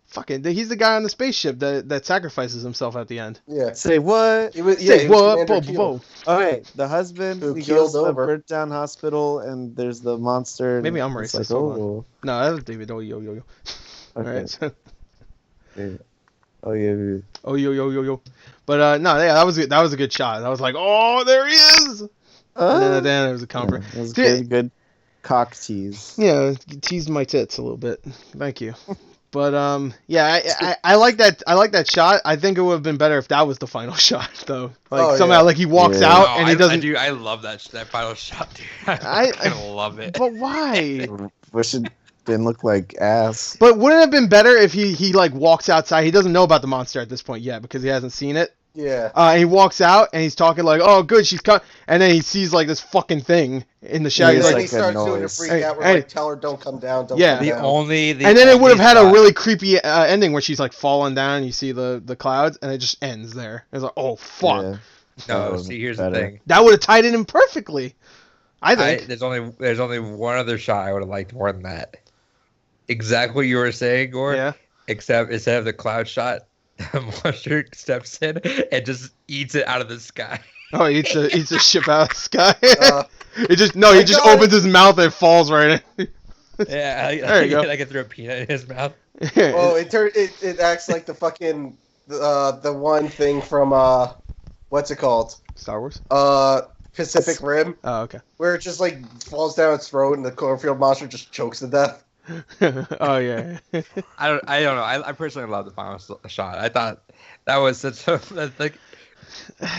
Fucking, he's the guy on the spaceship that sacrifices himself at the end. Yeah. Say what? Say what? Okay, the husband who goes to the burnt down hospital and there's the monster. Maybe I'm racist. Like, No, that was David Oyelowo. Okay. Alright. So. Yeah. Oh yeah. Oh yo. But no, yeah, that was a good shot. I was like, oh, there he is. And then at the end, it was a comfort. Yeah, it was good cock tease. Yeah, teased my tits a little bit. Thank you. But yeah, I like that. I like that shot. I think it would have been better if that was the final shot, though. Like somehow, like he walks out and he doesn't. I love that final shot, dude. I love it. But why? Wish it didn't look like ass. But wouldn't it have been better if he like walks outside? He doesn't know about the monster at this point yet because he hasn't seen it. Yeah. And he walks out and he's talking like, "Oh, good, she's cut," and then he sees like this fucking thing in the shadow. Yeah, he starts doing a freak out. We're like, "Tell her, don't come down." Don't come down. And then it would have had a really creepy ending where she's like falling down. And you see the clouds, and it just ends there. It's like, "Oh fuck." Yeah. No, see, here's the thing. That would have tied it in perfectly. I think. There's only one other shot I would have liked more than that. Exactly what you were saying, Gord. Yeah. Except instead of the cloud shot, the monster steps in and just eats it out of the sky. Oh, he eats a ship out of the sky. He just opens his mouth and it falls right in. Yeah, there you go. I can throw a peanut in his mouth. Oh, it acts like the fucking the one thing from what's it called? Star Wars. Pacific Rim. Oh, okay. Where it just like falls down its throat and the Cloverfield monster just chokes to death. Oh yeah. I don't know. I personally love the final shot. I thought that was such a like.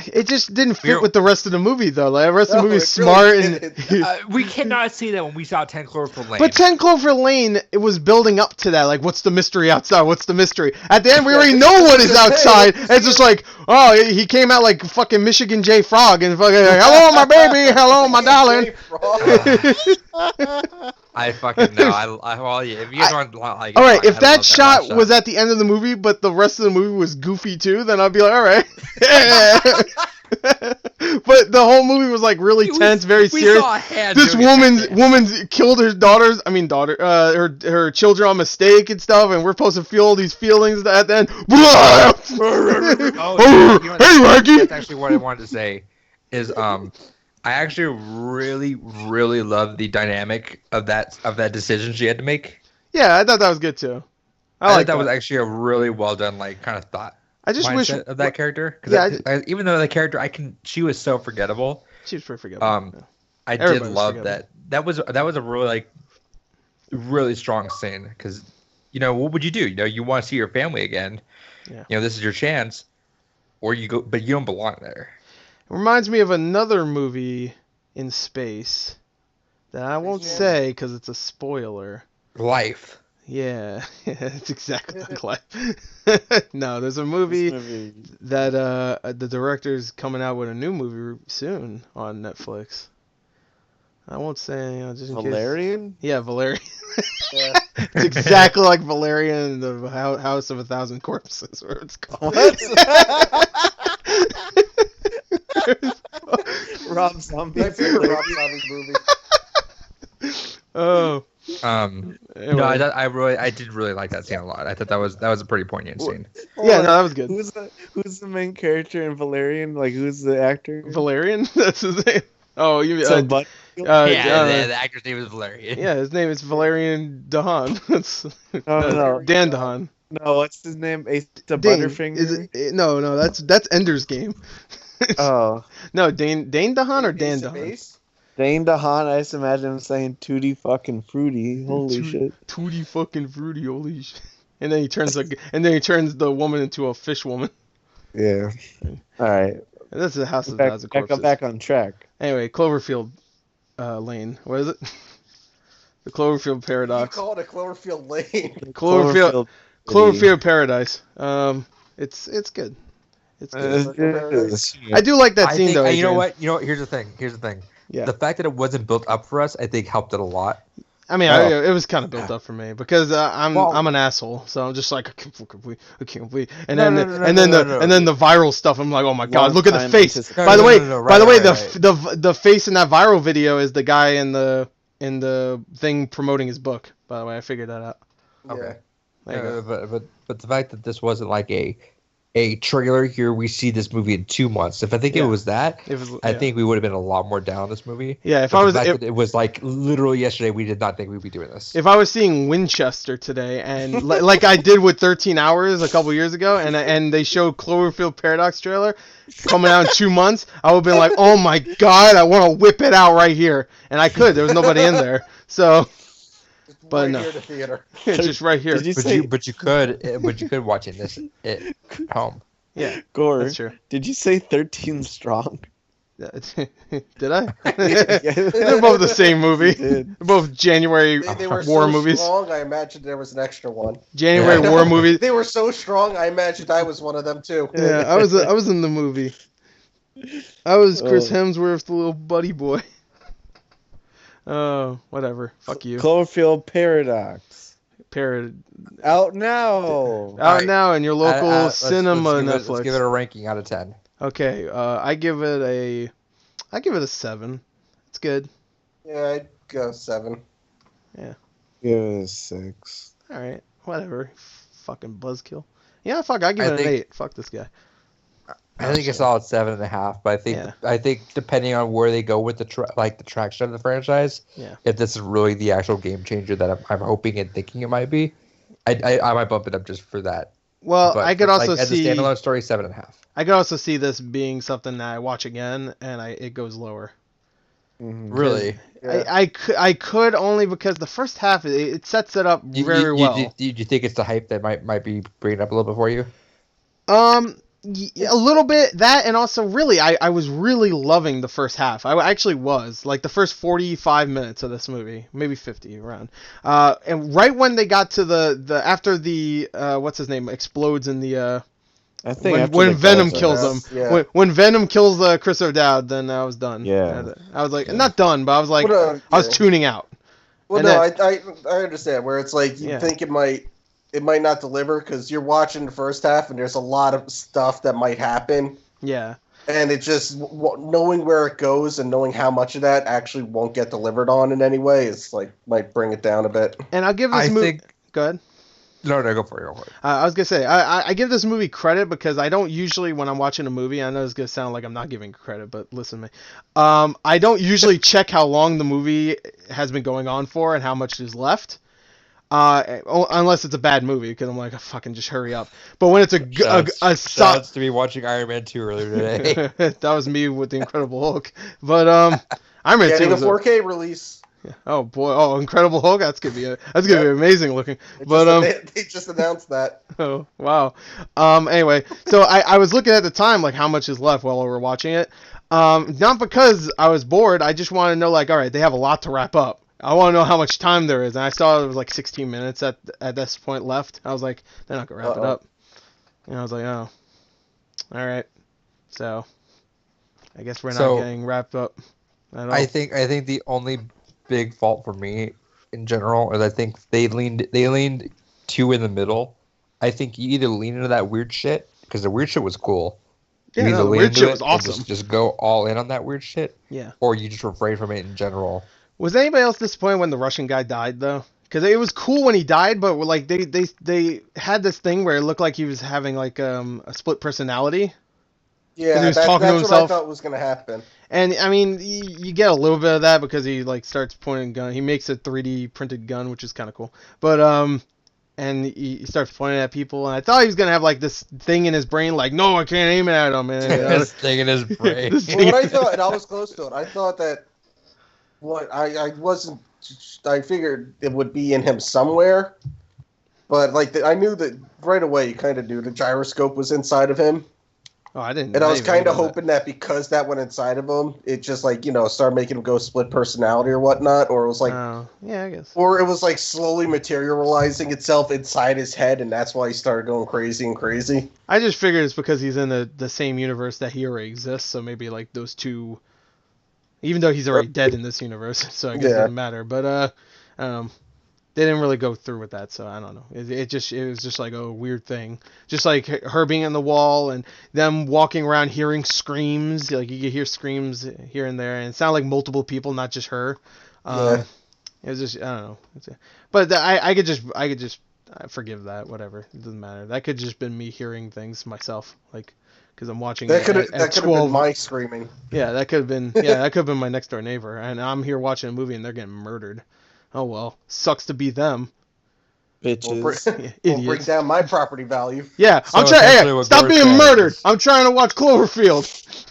It just didn't fit with the rest of the movie, though. Like, the rest of the movie is smart really we cannot see that when we saw 10 Cloverfield Lane. But 10 Cloverfield Lane, it was building up to that. Like, what's the mystery outside? What's the mystery? At the end, we already know what is outside. It's just like, oh, he came out like fucking Michigan J. Frog and fucking, hello, my baby. Hello, my darling. I fucking know. Well, yeah, if you guys want like. All right, if that shot was at the end of the movie, but the rest of the movie was goofy too, then I'd be like, all right. But the whole movie was like really tense, very serious. This woman's killed her daughters. I mean, her children on mistake and stuff, and we're supposed to feel all these feelings at the end. Hey, Maggie. That's actually what I wanted to say. Is I actually really, really love the dynamic of that decision she had to make. Yeah, I thought that was good too. I thought that was actually a really well done like kind of thought. I just wish of that character. Because even though the character she was so forgettable. She was pretty forgettable. I did love that. That was a really really strong scene because what would you do? You want to see your family again. Yeah. This is your chance, or you go, but you don't belong there. It reminds me of another movie in space that I won't say because it's a spoiler. Life. Yeah, it's exactly like Life. No, there's a movie that the director's coming out with a new movie soon on Netflix. I won't say, just in Valerian? Case. Yeah, Valerian. Yeah. It's exactly like Valerian and the House of a Thousand Corpses, where it's called. What? Rob Zombie. My favorite Rob Zombie movie. Oh. Anyway. No, I did really like that scene a lot. I thought that was a pretty poignant scene. Yeah, no, that was good. Who's the main character in Valerian? Like, who's the actor? Valerian? That's his name. Oh, you mean the actor's name is Valerian. Yeah, his name is Valerian Dahan. No. Dan Dahan. No, what's his name? Butterfinger? No, that's Ender's Game. Oh. No, Dane Dahan or Dan Dahan? Dane DeHaan, I just imagine him saying "Tutti fucking fruity." Holy shit! Tutti fucking fruity. Holy shit! And then he turns the woman into a fish woman. Yeah. All right. And that's the House of Thousand Corpses. Back on track. Anyway, Cloverfield Lane. What is it? The Cloverfield Paradox. You call it a Cloverfield Lane. Cloverfield Paradise. It's good. It's good. I do like that scene though. You know what? Here's the thing. Yeah. The fact that it wasn't built up for us, I think, helped it a lot. I mean, it was kind of built up for me because I'm an asshole, so I'm just like I can't believe. And then the viral stuff. I'm like, oh my god, look at the face. By the way, the face in that viral video is the guy in the thing promoting his book. By the way, I figured that out. Okay. But the fact that this wasn't like a trailer here, we see this movie in 2 months. If I think it was that, I think we would have been a lot more down on this movie. Yeah, if it was like literally yesterday, we did not think we'd be doing this. If I was seeing Winchester today, and like I did with 13 Hours a couple years ago, and they showed Cloverfield Paradox trailer coming out in 2 months, I would have been like, oh my god, I want to whip it out right here, and I could. There was nobody in there, so. But no, the theater. It's just right here. But you could watch it at home. Yeah, Gore. That's true. Did you say 13 Strong? Did I? They're both the same movie. They're both January they were war so movies. Strong, I imagined there was an extra one. January war movies. They were so strong, I imagined I was one of them too. Yeah, I was in the movie. I was Chris Hemsworth, the little buddy boy. Oh, whatever. Fuck you. Cloverfield Paradox. Out now. Out now in your local cinema Netflix. Let's give it a ranking out of 10. Okay, I give it a 7. It's good. Yeah, I'd go 7. Yeah. Give it a 6. All right, whatever. Fucking buzzkill. Yeah, fuck. I give it an 8. Fuck this guy. I think it's solid 7.5, but I think depending on where they go with the traction of the franchise, if this is really the actual game changer that I'm hoping and thinking it might be, I might bump it up just for that Well, but I could also as see a standalone story, 7.5. I could also see this being something that I watch again and it goes lower. Really? Yeah. I could only because the first half it sets it up very well. Do you think it's the hype that might be bringing it up a little bit for you? A little bit that, and also really I was really loving the first half. I actually was like the first 45 minutes of this movie, maybe 50 around. And right when they got to the after the what's his name explodes in the I think when Venom kills him. Yeah. When Venom kills Chris O'Dowd, then I was done. Yeah. I was like not done, but I was like Well, I was tuning out. Well, And no, that- I understand where it's like you think it might not deliver because you're watching the first half and there's a lot of stuff that might happen. Yeah. And it just knowing where it goes and knowing how much of that actually won't get delivered on in any way is like might bring it down a bit. And I'll give this movie. Go ahead. No, go for it. Go for it. I was gonna say I give this movie credit because I don't usually when I'm watching a movie. I know it's gonna sound like I'm not giving credit, but listen to me. I don't usually check how long the movie has been going on for and how much is left. Unless it's a bad movie, because I'm like, oh, fucking just hurry up. But when it's Shouts to be watching Iron Man 2 earlier today. That was me with the Incredible Hulk. But Iron Man 2 getting a was 4K release. Oh boy! Incredible Hulk. That's gonna be amazing looking. They just announced that. Oh wow. Anyway, so I was looking at the time like how much is left while we were watching it. Not because I was bored. I just want to know like, all right, they have a lot to wrap up. I want to know how much time there is, and I saw it was like 16 minutes at this point left. I was like, they're not gonna wrap it up. And I was like, oh, all right. So I guess we're not getting wrapped up at all. I think the only big fault for me in general is I think they leaned too in the middle. I think you either lean into that weird shit because the weird shit was cool. Yeah, the weird shit was awesome. Just go all in on that weird shit. Yeah. Or you just refrain from it in general. Was anybody else disappointed when the Russian guy died though? Because it was cool when he died, but like they had this thing where it looked like he was having like a split personality. Yeah, he was talking to himself. What I thought was gonna happen. And I mean, you get a little bit of that because he like starts pointing a gun. He makes a 3D printed gun, which is kind of cool. But and he starts pointing at people. And I thought he was gonna have like this thing in his brain, like, no, I can't aim it at him. And this thing in his brain. What I thought, and I was close to it. I thought that I wasn't. I figured it would be in him somewhere, but like I knew that right away. You kind of knew the gyroscope was inside of him. Oh, I didn't. And I was kind of hoping that because that went inside of him, it just like started making him go split personality or whatnot, or it was like, yeah, I guess, or it was like slowly materializing itself inside his head, and that's why he started going crazy and crazy. I just figured it's because he's in the same universe that he already exists, so maybe like those two. Even though he's already dead in this universe, so I guess it doesn't matter. But they didn't really go through with that, so I don't know. It was just like a weird thing, just like her being on the wall and them walking around hearing screams. Like you could hear screams here and there, and it sounded like multiple people, not just her. It was just I don't know. But I could just forgive that. Whatever, it doesn't matter. That could just been me hearing things myself, like. Because I'm watching that could have been my screaming. Yeah, that could have been. Yeah, that could have been my next door neighbor, and I'm here watching a movie and they're getting murdered. Oh well, sucks to be them. Bitches, we'll bring down my property value. Yeah, so I'm trying. Hey, stop being murdered. I'm trying to watch Cloverfield.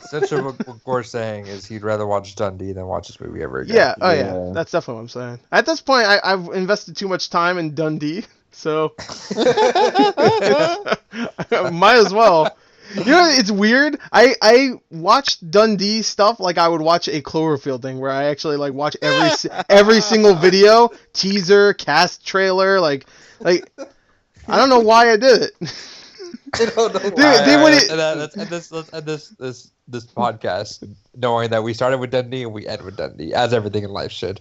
Essentially, what Gore's saying is he'd rather watch Dundee than watch this movie ever again. Yeah, yeah, that's definitely what I'm saying. At this point, I've invested too much time in Dundee, so might as well. You know, it's weird. I watched Dundee stuff like I would watch a Cloverfield thing, where I actually like watch every single video, teaser, cast trailer, like I don't know why I did it. I don't know Let's end this podcast knowing that we started with Dundee and we end with Dundee, as everything in life should.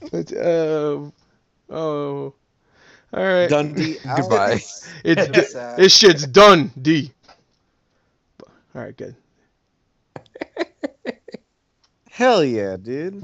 All right. Dundee. Goodbye. This shit's done, D. All right, good. Hell yeah, dude.